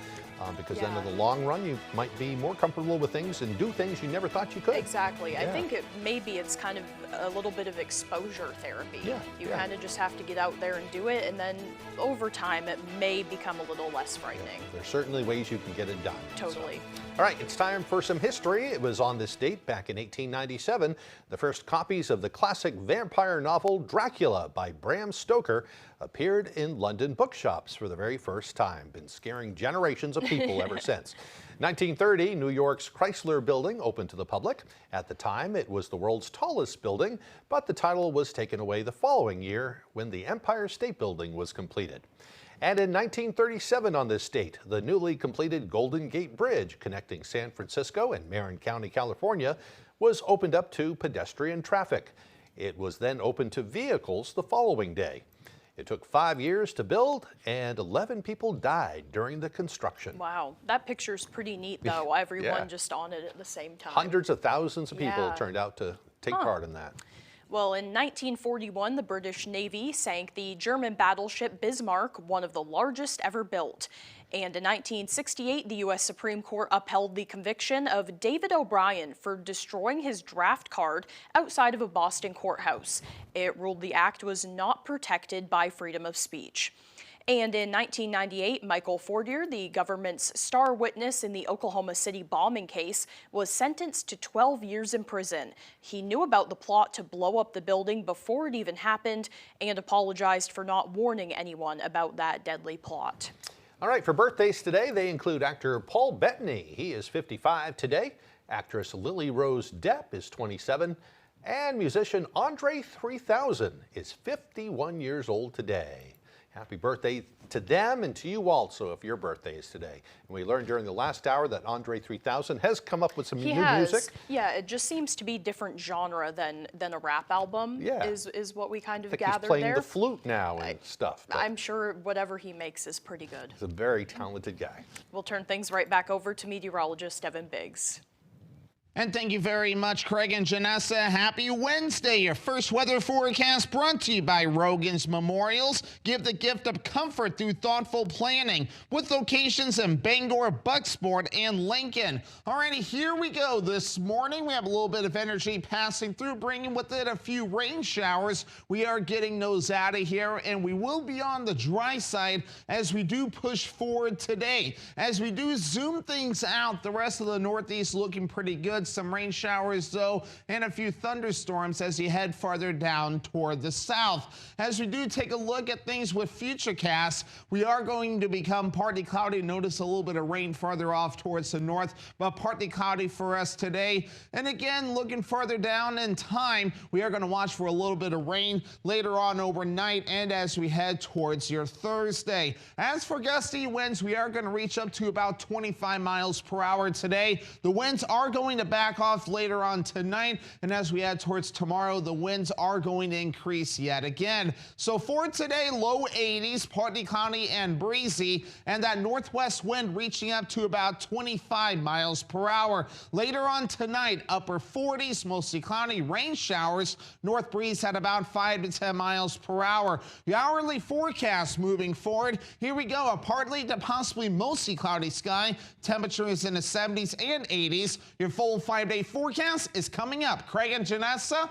because then in the long run, you might be more comfortable with things and do things you never thought you could. Exactly. I Yeah. think maybe it's kind of a little bit of exposure therapy. Yeah, You yeah. kind of just have to get out there and do it, and then over time it may become a little less frightening. There's certainly ways you can get it done. Totally. All right, it's time for some history. It was on this date back in 1897. The first copies of the classic vampire novel Dracula by Bram Stoker appeared in London bookshops for the very first time. Been scaring generations of people ever since. 1930, New York's Chrysler Building opened to the public. At the time, it was the world's tallest building, but the title was taken away the following year when the Empire State Building was completed. And in 1937 on this date, the newly completed Golden Gate Bridge connecting San Francisco and Marin County, California, was opened up to pedestrian traffic. It was then opened to vehicles the following day. It took 5 years to build, and 11 people died during the construction. Wow, that picture's pretty neat though. Everyone Yeah. just on it at the same time. Hundreds of thousands of people Yeah. turned out to take Huh. part in that. Well, in 1941, the British Navy sank the German battleship Bismarck, one of the largest ever built. And in 1968, the U.S. Supreme Court upheld the conviction of David O'Brien for destroying his draft card outside of a Boston courthouse. It ruled the act was not protected by freedom of speech. And in 1998, Michael Fortier, the government's star witness in the Oklahoma City bombing case, was sentenced to 12 years in prison. He knew about the plot to blow up the building before it even happened and apologized for not warning anyone about that deadly plot. All right, for birthdays today, they include actor Paul Bettany. He is 55 today. Actress Lily Rose Depp is 27. And musician Andre 3000 is 51 years old today. Happy birthday to them and to you also if your birthday is today. And we learned during the last hour that Andre 3000 has come up with some new music. Yeah, it just seems to be different genre than a rap album. Yeah. is what we kind of I think gathered he's playing there. the flute now and stuff. but I'm sure whatever he makes is pretty good. He's a very talented guy. We'll turn things right back over to meteorologist Evan Biggs. And thank you very much, Craig and Janessa. Happy Wednesday. Your first weather forecast brought to you by Rogan's Memorials. Give the gift of comfort through thoughtful planning with locations in Bangor, Bucksport, and Lincoln. Alrighty, here we go. This morning, we have a little bit of energy passing through, bringing with it a few rain showers. We are getting those out of here, and we will be on the dry side as we do push forward today. As we do zoom things out, the rest of the Northeast looking pretty good. Some rain showers, though, and a few thunderstorms as you head farther down toward the south. As we do take a look at things with Futurecast, we are going to become partly cloudy. Notice a little bit of rain farther off towards the north, but partly cloudy for us today. And again, looking farther down in time, we are going to watch for a little bit of rain later on overnight and as we head towards your Thursday. As for gusty winds, we are going to reach up to about 25 miles per hour today. The winds are going to back off later on tonight, and as we head towards tomorrow, the winds are going to increase yet again. So for today, low 80s, partly cloudy and breezy, and that northwest wind reaching up to about 25 miles per hour. Later on tonight, upper 40s, mostly cloudy, rain showers, north breeze at about 5 to 10 miles per hour. The hourly forecast moving forward, here we go, a partly to possibly mostly cloudy sky, temperatures in the 70s and 80s. Your full 5-day forecast is coming up. Craig and Janessa.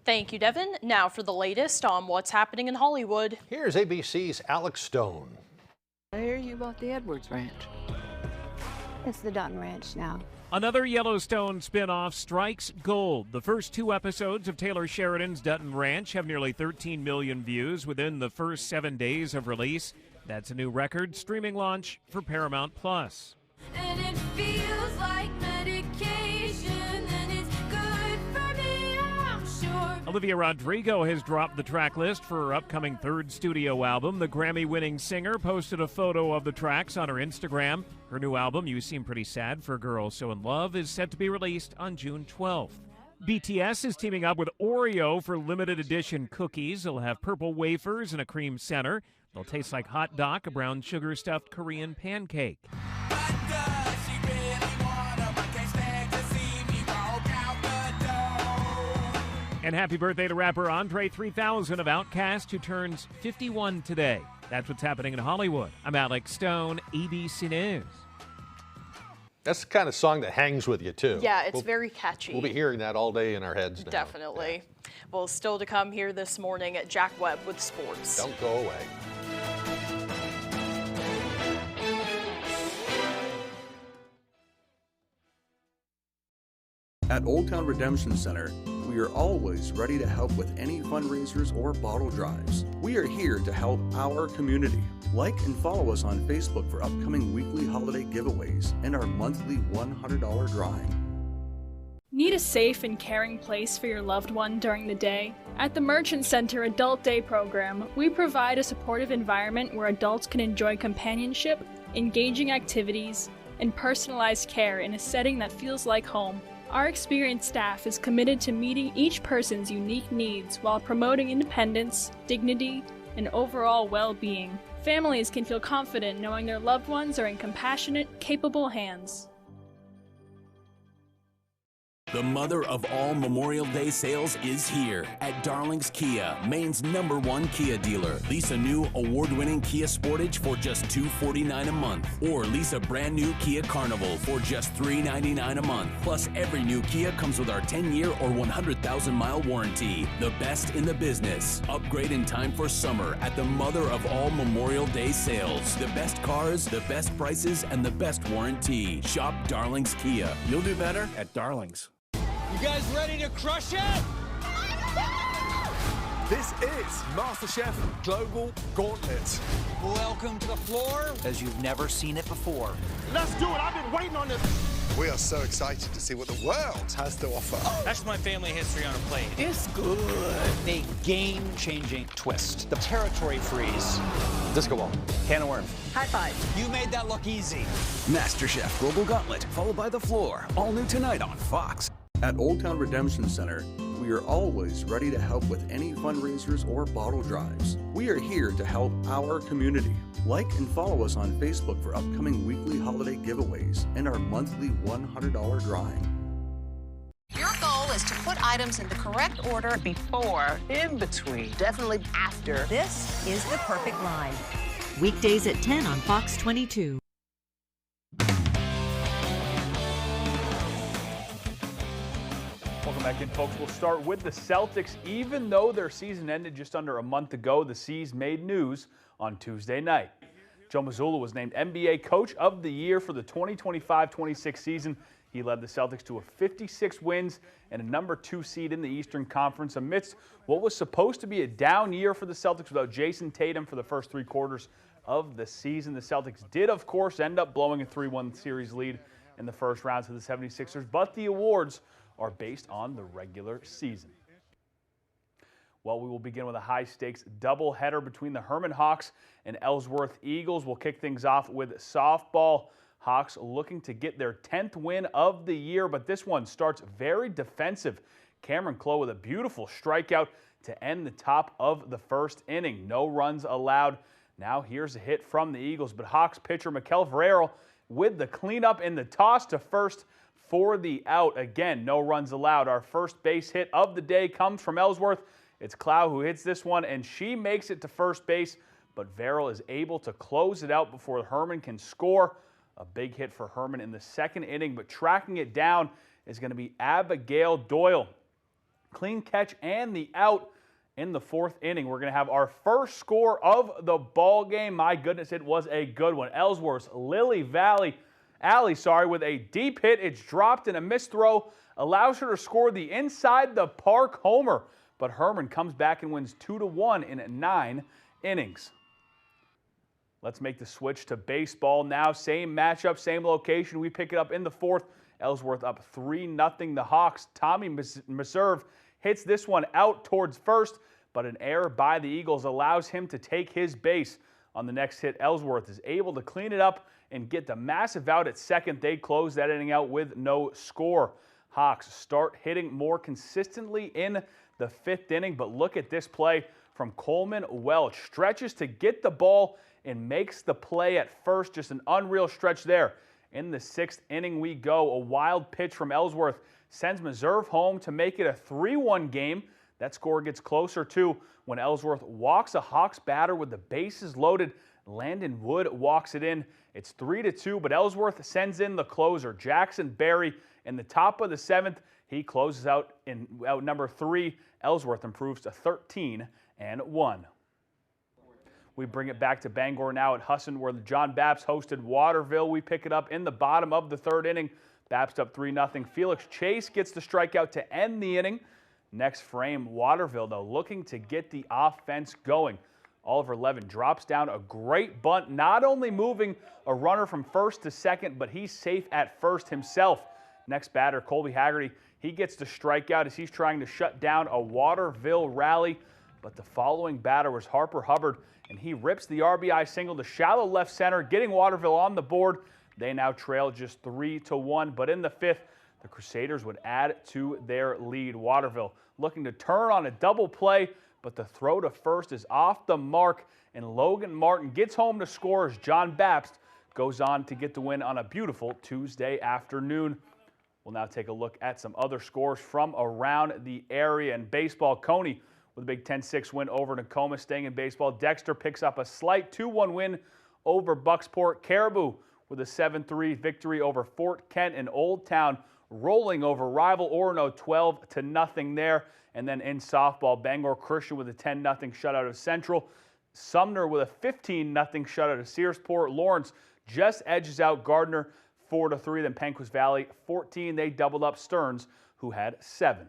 Thank you, Devin. Now for the latest on what's happening in Hollywood. Here's ABC's Alex Stone. I hear you bought the Edwards Ranch. It's the Dutton Ranch now. Another Yellowstone spinoff strikes gold. The first 2 episodes of Taylor Sheridan's Dutton Ranch have nearly 13 million views within the first 7 days of release. That's a new record streaming launch for Paramount Plus. And it feels like medication, and it's good for me, I'm sure. Olivia Rodrigo has dropped the track list for her upcoming 3rd studio album. The Grammy-winning singer posted a photo of the tracks on her Instagram. Her new album, You Seem Pretty Sad for a Girl So in Love, is set to be released on June 12th. BTS is teaming up with Oreo for limited edition cookies. They'll have purple wafers and a cream center. They'll taste like hot dog, a brown sugar-stuffed Korean pancake. And happy birthday to rapper Andre 3000 of Outkast, who turns 51 today. That's what's happening in Hollywood. I'm Alex Stone, ABC News. That's the kind of song that hangs with you, too. Yeah, it's very catchy. We'll be hearing that all day in our heads now. Definitely. Well, still to come here this morning at Jack Webb with sports. Don't go away. At Old Town Redemption Center, we are always ready to help with any fundraisers or bottle drives. We are here to help our community. Like and follow us on Facebook for upcoming weekly holiday giveaways and our monthly $100 drawing. Need a safe and caring place for your loved one during the day? At the Merchant Center Adult Day program, we provide a supportive environment where adults can enjoy companionship, engaging activities, and personalized care in a setting that feels like home. Our experienced staff is committed to meeting each person's unique needs while promoting independence, dignity, and overall well-being. Families can feel confident knowing their loved ones are in compassionate, capable hands. The mother of all Memorial Day sales is here at Darling's Kia, Maine's #1 Kia dealer. Lease a new award-winning Kia Sportage for just $249 a month, or lease a brand new Kia Carnival for just $399 a month. Plus, every new Kia comes with our 10-year or 100,000-mile warranty. The best in the business. Upgrade in time for summer at the mother of all Memorial Day sales. The best cars, the best prices, and the best warranty. Shop Darling's Kia. You'll do better at Darling's. You guys ready to crush it? This is MasterChef Global Gauntlet. Welcome to the floor as you've never seen it before. Let's do it. I've been waiting on this. We are so excited to see what the world has to offer. That's my family history on a plate. It's good. A game-changing twist. The territory freeze. Disco ball. Can of worms. High five. You made that look easy. MasterChef Global Gauntlet, followed by The Floor. All new tonight on Fox. At Old Town Redemption Center, we are always ready to help with any fundraisers or bottle drives. We are here to help our community. Like and follow us on Facebook for upcoming weekly holiday giveaways and our monthly $100 drawing. is to put items in the correct order. Before, in between, definitely after. This is The Perfect Line. Weekdays at 10 on Fox 22. Welcome back in, folks. We'll start with the Celtics. Even though their season ended just under a month ago, the C's made news on Tuesday night. Joe Mazzulla was named NBA Coach of the Year for the 2025-26 season. He led the Celtics to a 56 wins and a number 2 seed in the Eastern Conference amidst what was supposed to be a down year for the Celtics without Jason Tatum for the first 3 quarters of the season. The Celtics did, of course, end up blowing a 3-1 series lead in the first round to the 76ers, but the awards are based on the regular season. Well, we will begin with a high-stakes doubleheader between the Herman Hawks and Ellsworth Eagles. We'll kick things off with softball. Hawks looking to get their 10th win of the year, but this one starts very defensive. Cameron Clough with a beautiful strikeout to end the top of the first inning. No runs allowed. Now here's a hit from the Eagles, but Hawks pitcher Mikel Ferrero with the cleanup in the toss to first for the out. Again, no runs allowed. Our first base hit of the day comes from Ellsworth. It's Clough who hits this one, and she makes it to first base, but Verrill is able to close it out before Herman can score. A big hit for Herman in the second inning, but tracking it down is going to be Abigail Doyle. Clean catch and the out in the fourth inning. We're going to have our first score of the ball game. My goodness, it was a good one. Ellsworth's Lily Alley, with a deep hit. It's dropped in a missed throw, allows her to score the inside the park homer. But Herman comes back and wins 2-1 in 9 innings. Let's make the switch to baseball now. Same matchup, same location. We pick it up in the fourth. Ellsworth up 3-0. The Hawks, Tommy Meserve hits this one out towards first, but an error by the Eagles allows him to take his base. On the next hit, Ellsworth is able to clean it up and get the massive out at second. They close that inning out with no score. Hawks start hitting more consistently in the fifth inning, but look at this play from Coleman Welch. Stretches to get the ball and makes the play at first. Just an unreal stretch there. In the sixth inning we go. A wild pitch from Ellsworth sends Meserve home to make it a 3-1 game. That score gets closer too when Ellsworth walks a Hawks batter with the bases loaded. Landon Wood walks it in. It's 3-2, but Ellsworth sends in the closer, Jackson Berry, in the top of the seventh. He closes out in out number 3. Ellsworth improves to 13-1. We bring it back to Bangor now at Husson, where the John Bapst hosted Waterville. We pick it up in the bottom of the third inning. Bapst up 3-0. Felix Chase gets the strikeout to end the inning. Next frame, Waterville, though, looking to get the offense going. Oliver Levin drops down a great bunt, not only moving a runner from first to second, but he's safe at first himself. Next batter, Colby Haggerty, he gets the strikeout as he's trying to shut down a Waterville rally. But the following batter was Harper Hubbard, and he rips the RBI single to shallow left center, getting Waterville on the board. They now trail just 3-1, but in the fifth, the Crusaders would add to their lead. Waterville looking to turn on a double play, but the throw to first is off the mark, and Logan Martin gets home to score as John Bapst goes on to get the win on a beautiful Tuesday afternoon. We'll now take a look at some other scores from around the area. In baseball, Coney with a big 10-6 win over Tacoma. Staying in baseball, Dexter picks up a slight 2-1 win over Bucksport. Caribou with a 7-3 victory over Fort Kent, and Old Town rolling over rival Orono 12-0 there. And then in softball, Bangor Christian with a 10-0 shutout of Central. Sumner with a 15-0 shutout of Searsport. Lawrence just edges out Gardner 4-3. Then Penquist Valley 14. They doubled up Stearns, who had 7.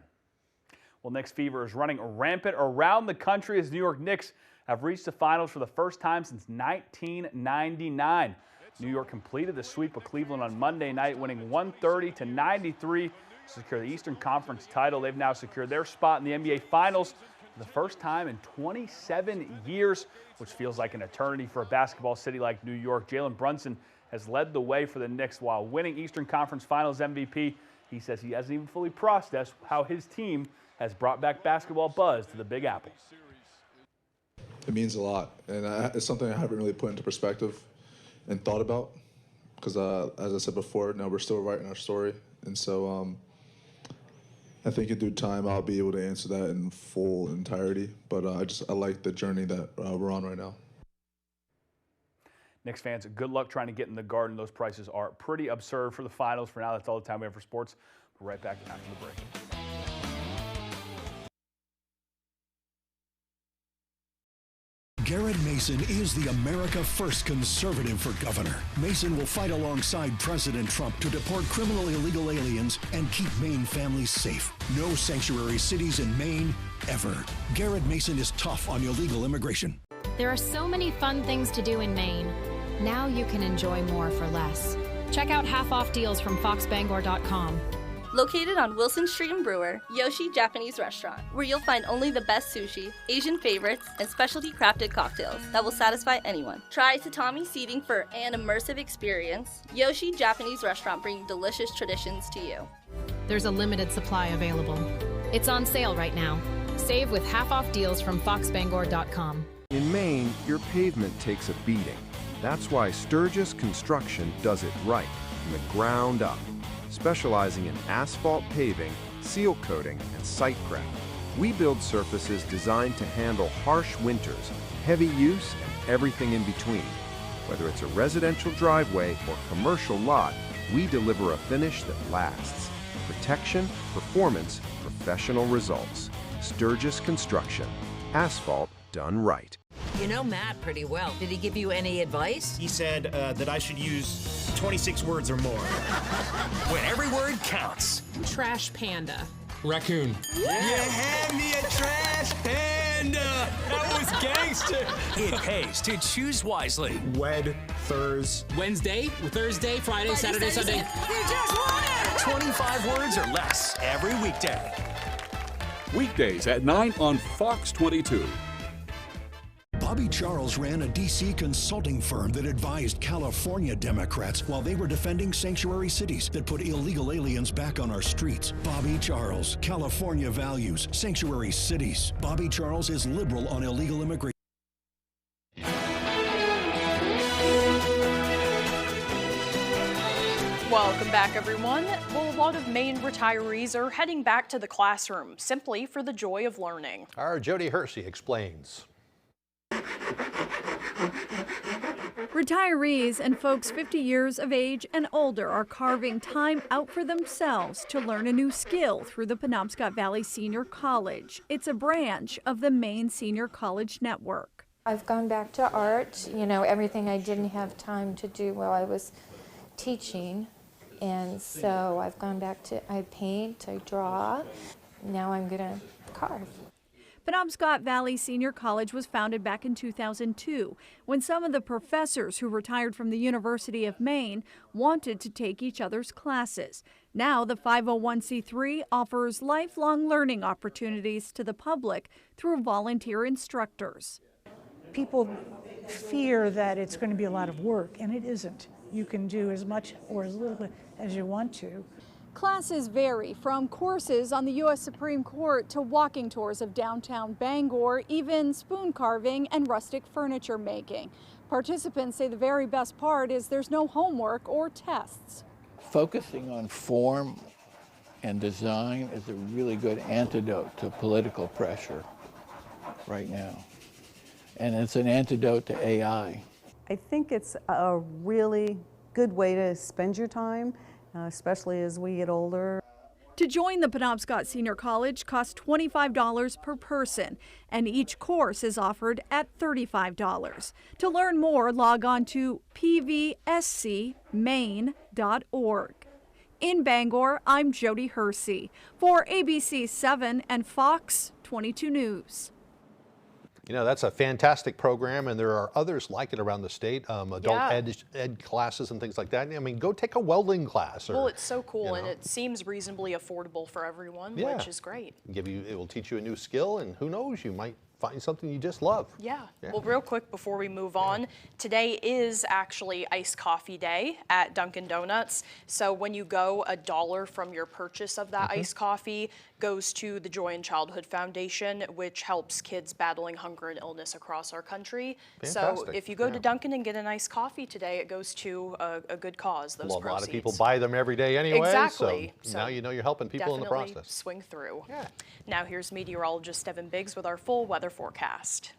Well, Knicks fever is running rampant around the country as New York Knicks have reached the finals for the first time since 1999. New York completed the sweep of Cleveland on Monday night, winning 130-93 to secure the Eastern Conference title. They've now secured their spot in the NBA Finals for the first time in 27 years, which feels like an eternity for a basketball city like New York. Jalen Brunson has led the way for the Knicks while winning Eastern Conference Finals MVP. He says he hasn't even fully processed how his team has brought back basketball buzz to the Big Apple. It means a lot, and it's something I haven't really put into perspective and thought about because, as I said before, we're still writing our story. And so, I think in due time I'll be able to answer that in full entirety, but I like the journey that we're on right now. Knicks fans, good luck trying to get in the Garden. Those prices are pretty absurd for the finals. For now, that's all the time we have for sports. We're right back after the break. Garrett Mason is the America First conservative for governor. Mason will fight alongside President Trump to deport criminal illegal aliens and keep Maine families safe. No sanctuary cities in Maine, ever. Garrett Mason is tough on illegal immigration. There are so many fun things to do in Maine. Now you can enjoy more for less. Check out half-off deals from foxbangor.com. Located on Wilson Street in Brewer, Yoshi Japanese Restaurant, where you'll find only the best sushi, Asian favorites, and specialty crafted cocktails that will satisfy anyone. Try tatami seating for an immersive experience. Yoshi Japanese Restaurant, bringing delicious traditions to you. There's a limited supply available. It's on sale right now. Save with half-off deals from foxbangor.com. In Maine, your pavement takes a beating. That's why Sturgis Construction does it right, from the ground up, specializing in asphalt paving, seal coating, and site prep. We build surfaces designed to handle harsh winters, heavy use, and everything in between. Whether it's a residential driveway or commercial lot, we deliver a finish that lasts. Protection, performance, professional results. Sturgis Construction. Asphalt done right. You know Matt pretty well. Did he give you any advice? He said that I should use 26 words or more. When every word counts. Trash panda. Raccoon. Yeah, hand me a trash panda. That was gangster. It pays to choose wisely. Wed, Thurs. Wednesday, Thursday, Friday, Saturday, Sunday. You just won it! 25 words or less every weekday. Weekdays at 9 on Fox 22. Bobby Charles ran a D.C. consulting firm that advised California Democrats while they were defending sanctuary cities that put illegal aliens back on our streets. Bobby Charles, California values, sanctuary cities. Bobby Charles is liberal on illegal immigration. Welcome back, everyone. Well, a lot of Maine retirees are heading back to the classroom simply for the joy of learning. Our Jody Hersey explains. Retirees and folks 50 years of age and older are carving time out for themselves to learn a new skill through the Penobscot Valley Senior College. It's a branch of the Maine Senior College Network. I've gone back to art, everything I didn't have time to do while I was teaching. And so I've gone back to, I paint, I draw. Now I'm going to carve. Penobscot Valley Senior College was founded back in 2002 when some of the professors who retired from the University of Maine wanted to take each other's classes. Now the 501c3 offers lifelong learning opportunities to the public through volunteer instructors. People fear that it's going to be a lot of work, and it isn't. You can do as much or as little as you want to. Classes vary from courses on the U.S. Supreme Court to walking tours of downtown Bangor, even spoon carving and rustic furniture making. Participants say the very best part is there's no homework or tests. Focusing on form and design is a really good antidote to political pressure right now. And it's an antidote to AI. I think it's a really good way to spend your time, especially as we get older. To join the Penobscot Senior College costs $25 per person, and each course is offered at $35. To learn more, log on to pvscmaine.org. In Bangor, I'm Jody Hersey for ABC 7 and Fox 22 News. That's a fantastic program, and there are others like it around the state, adult ed classes and things like that. I mean, go take a welding class. Well, it's so cool, and it seems reasonably affordable for everyone, which is great. It will teach you a new skill, and who knows, you might find something you just love. Yeah. Well, real quick before we move on, today is actually iced coffee day at Dunkin' Donuts. So when you go, $1 from your purchase of that iced coffee goes to the Joy in Childhood Foundation, which helps kids battling hunger and illness across our country. Fantastic. So if you go to Dunkin' and get a nice coffee today, it goes to a good cause, those proceeds. A lot of people buy them every day anyway. Exactly. So now you know you're helping people in the process. Definitely swing through. Yeah. Now here's meteorologist Evan Biggs with our full weather forecast.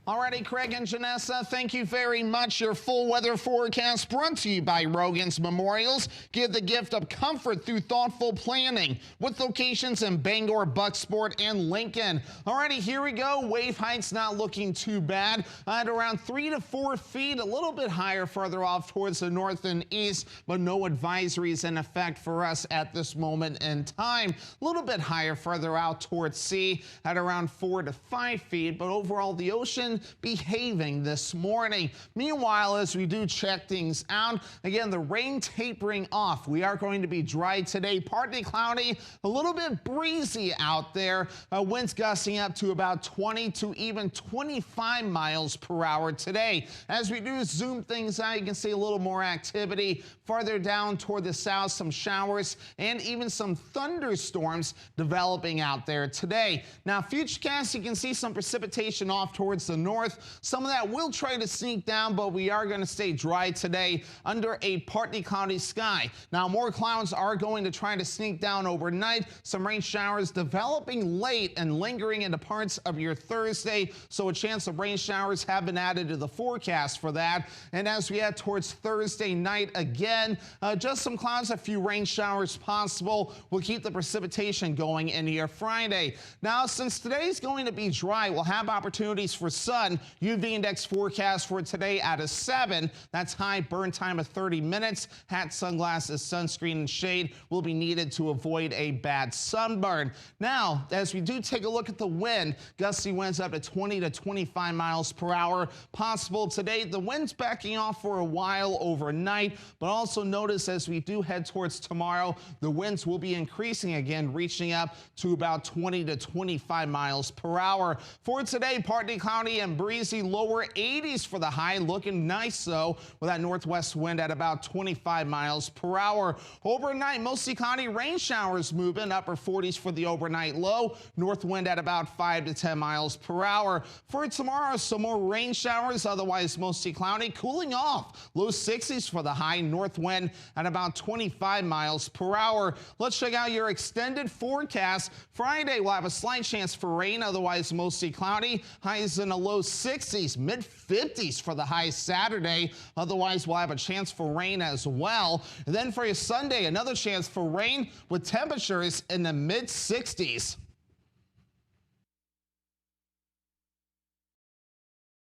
Alrighty, Craig and Janessa, thank you very much. Your full weather forecast brought to you by Rogan's Memorials. Give the gift of comfort through thoughtful planning with locations in Bangor, Bucksport, and Lincoln. Alrighty, here we go. Wave height's not looking too bad at around 3 to 4 feet, a little bit higher further off towards the north and east, but no advisories in effect for us at this moment in time. A little bit higher further out towards sea at around 4 to 5 feet, but overall the ocean behaving this morning. Meanwhile, as we do check things out, again, the rain tapering off. We are going to be dry today, partly cloudy, a little bit breezy out there. Winds gusting up to about 20 to even 25 miles per hour today. As we do zoom things out, you can see a little more activity farther down toward the south, some showers and even some thunderstorms developing out there today. Now, futurecast, you can see some precipitation off towards the north. Some of that will try to sneak down, but we are going to stay dry today under a partly cloudy sky. Now, more clouds are going to try to sneak down overnight. Some rain showers developing late and lingering into parts of your Thursday, so a chance of rain showers have been added to the forecast for that. And as we head towards Thursday night, again, just some clouds, a few rain showers possible. We'll keep the precipitation going into your Friday. Now, since today's going to be dry, we'll have opportunities for sun. UV index forecast for today at a 7. That's high burn time of 30 minutes. Hat, sunglasses, sunscreen, and shade will be needed to avoid a bad sunburn. Now, as we do take a look at the wind, gusty winds up to 20 to 25 miles per hour possible today. The wind's backing off for a while overnight, but also notice as we do head towards tomorrow, the winds will be increasing again, reaching up to about 20 to 25 miles per hour. For today, partly cloudy and breezy, lower 80s for the high, looking nice though, with that northwest wind at about 25 miles per hour. Overnight, mostly cloudy, rain showers moving, upper 40s for the overnight low, north wind at about 5 to 10 miles per hour. For tomorrow, some more rain showers, otherwise mostly cloudy, cooling off, low 60s for the high, north wind at about 25 miles per hour. Let's check out your extended forecast. Friday, we'll have a slight chance for rain, otherwise mostly cloudy, highs in the low 60s, mid 50s for the high Saturday. Otherwise, we'll have a chance for rain as well. And then for your Sunday, another chance for rain with temperatures in the mid 60s.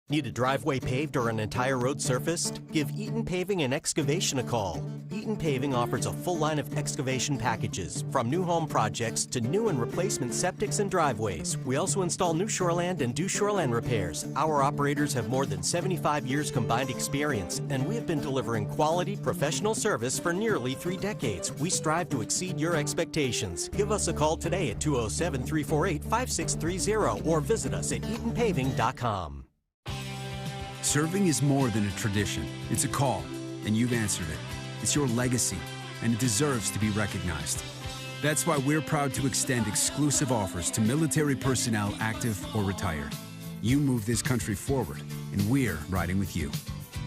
Need a driveway paved or an entire road surfaced? Give Eaton Paving and Excavation a call. Eaton Paving offers a full line of excavation packages, from new home projects to new and replacement septics and driveways. We also install new shoreland and do shoreland repairs. Our operators have more than 75 years combined experience, and we have been delivering quality, professional service for nearly 3 decades. We strive to exceed your expectations. Give us a call today at 207-348-5630 or visit us at EatonPaving.com. Serving is more than a tradition. It's a call, and you've answered it. It's your legacy, and it deserves to be recognized. That's why we're proud to extend exclusive offers to military personnel active or retired. You move this country forward, and we're riding with you.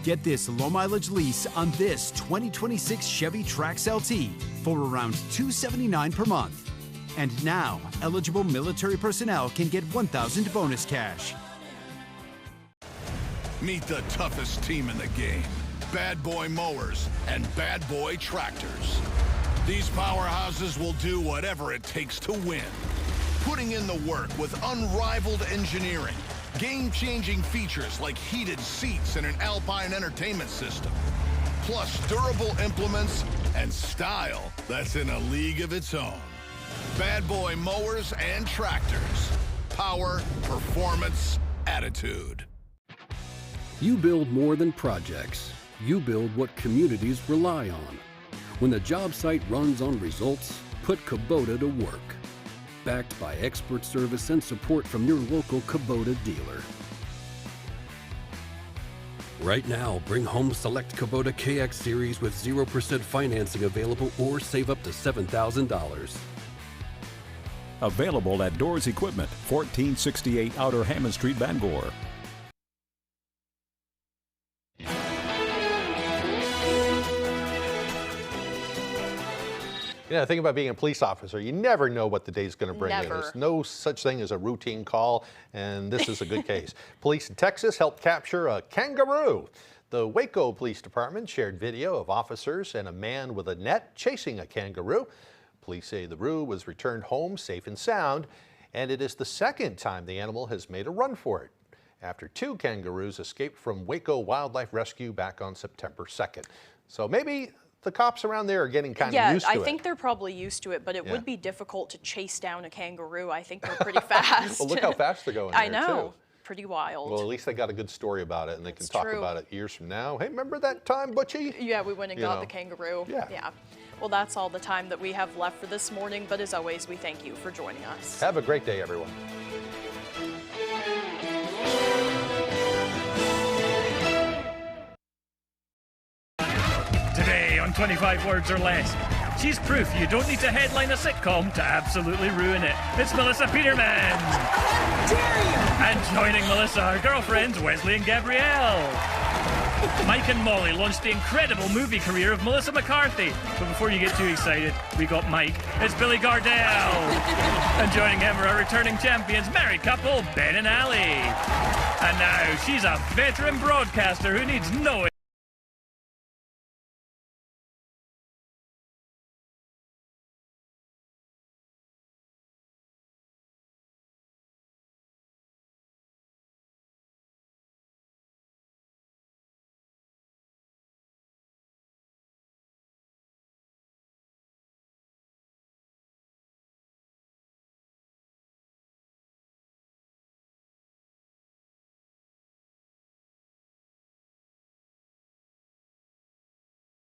Get this low-mileage lease on this 2026 Chevy Trax LT for around $279 per month. And now, eligible military personnel can get $1,000 bonus cash. Meet the toughest team in the game, Bad Boy Mowers and Bad Boy Tractors. These powerhouses will do whatever it takes to win, putting in the work with unrivaled engineering, game-changing features like heated seats and an Alpine entertainment system, plus durable implements and style that's in a league of its own. Bad Boy Mowers and Tractors. Power, performance, attitude. You build more than projects. You build what communities rely on. When the job site runs on results, put Kubota to work. backed by expert service and support from your local Kubota dealer. Right now, bring home select Kubota KX Series with 0% financing available or save up to $7,000. Available at Doors Equipment, 1468 Outer Hammond Street, Bangor. You know, the thing about being a police officer, you never know what the day's going to bring in. Never. There's no such thing as a routine call, and this is a good case. Police in Texas helped capture a kangaroo. The Waco Police Department shared video of officers and a man with a net chasing a kangaroo. Police say the roo was returned home safe and sound, and it is the second time the animal has made a run for it, after 2 kangaroos escaped from Waco Wildlife Rescue back on September 2nd. So maybe the cops around there are getting kind of used to it. Yeah, I think they're probably used to it, but it would be difficult to chase down a kangaroo. I think they're pretty fast. Well, look how fast they're going I there, know. too. Pretty wild. Well, at least they got a good story about it, and they can It's talk true. about it years from now. Hey, remember that time, Butchie? Yeah, we went and You got know. the kangaroo. Yeah. Well, that's all the time that we have left for this morning, but as always, we thank you for joining us. Have a great day, everyone. Today on 25 Words or Less, she's proof you don't need to headline a sitcom to absolutely ruin it. It's Melissa Peterman. And joining Melissa are girlfriends Wesley and Gabrielle. Mike and Molly launched the incredible movie career of Melissa McCarthy. But before you get too excited, we got Mike. It's Billy Gardell. And joining him are our returning champions, married couple Ben and Ali. And now she's a veteran broadcaster who needs no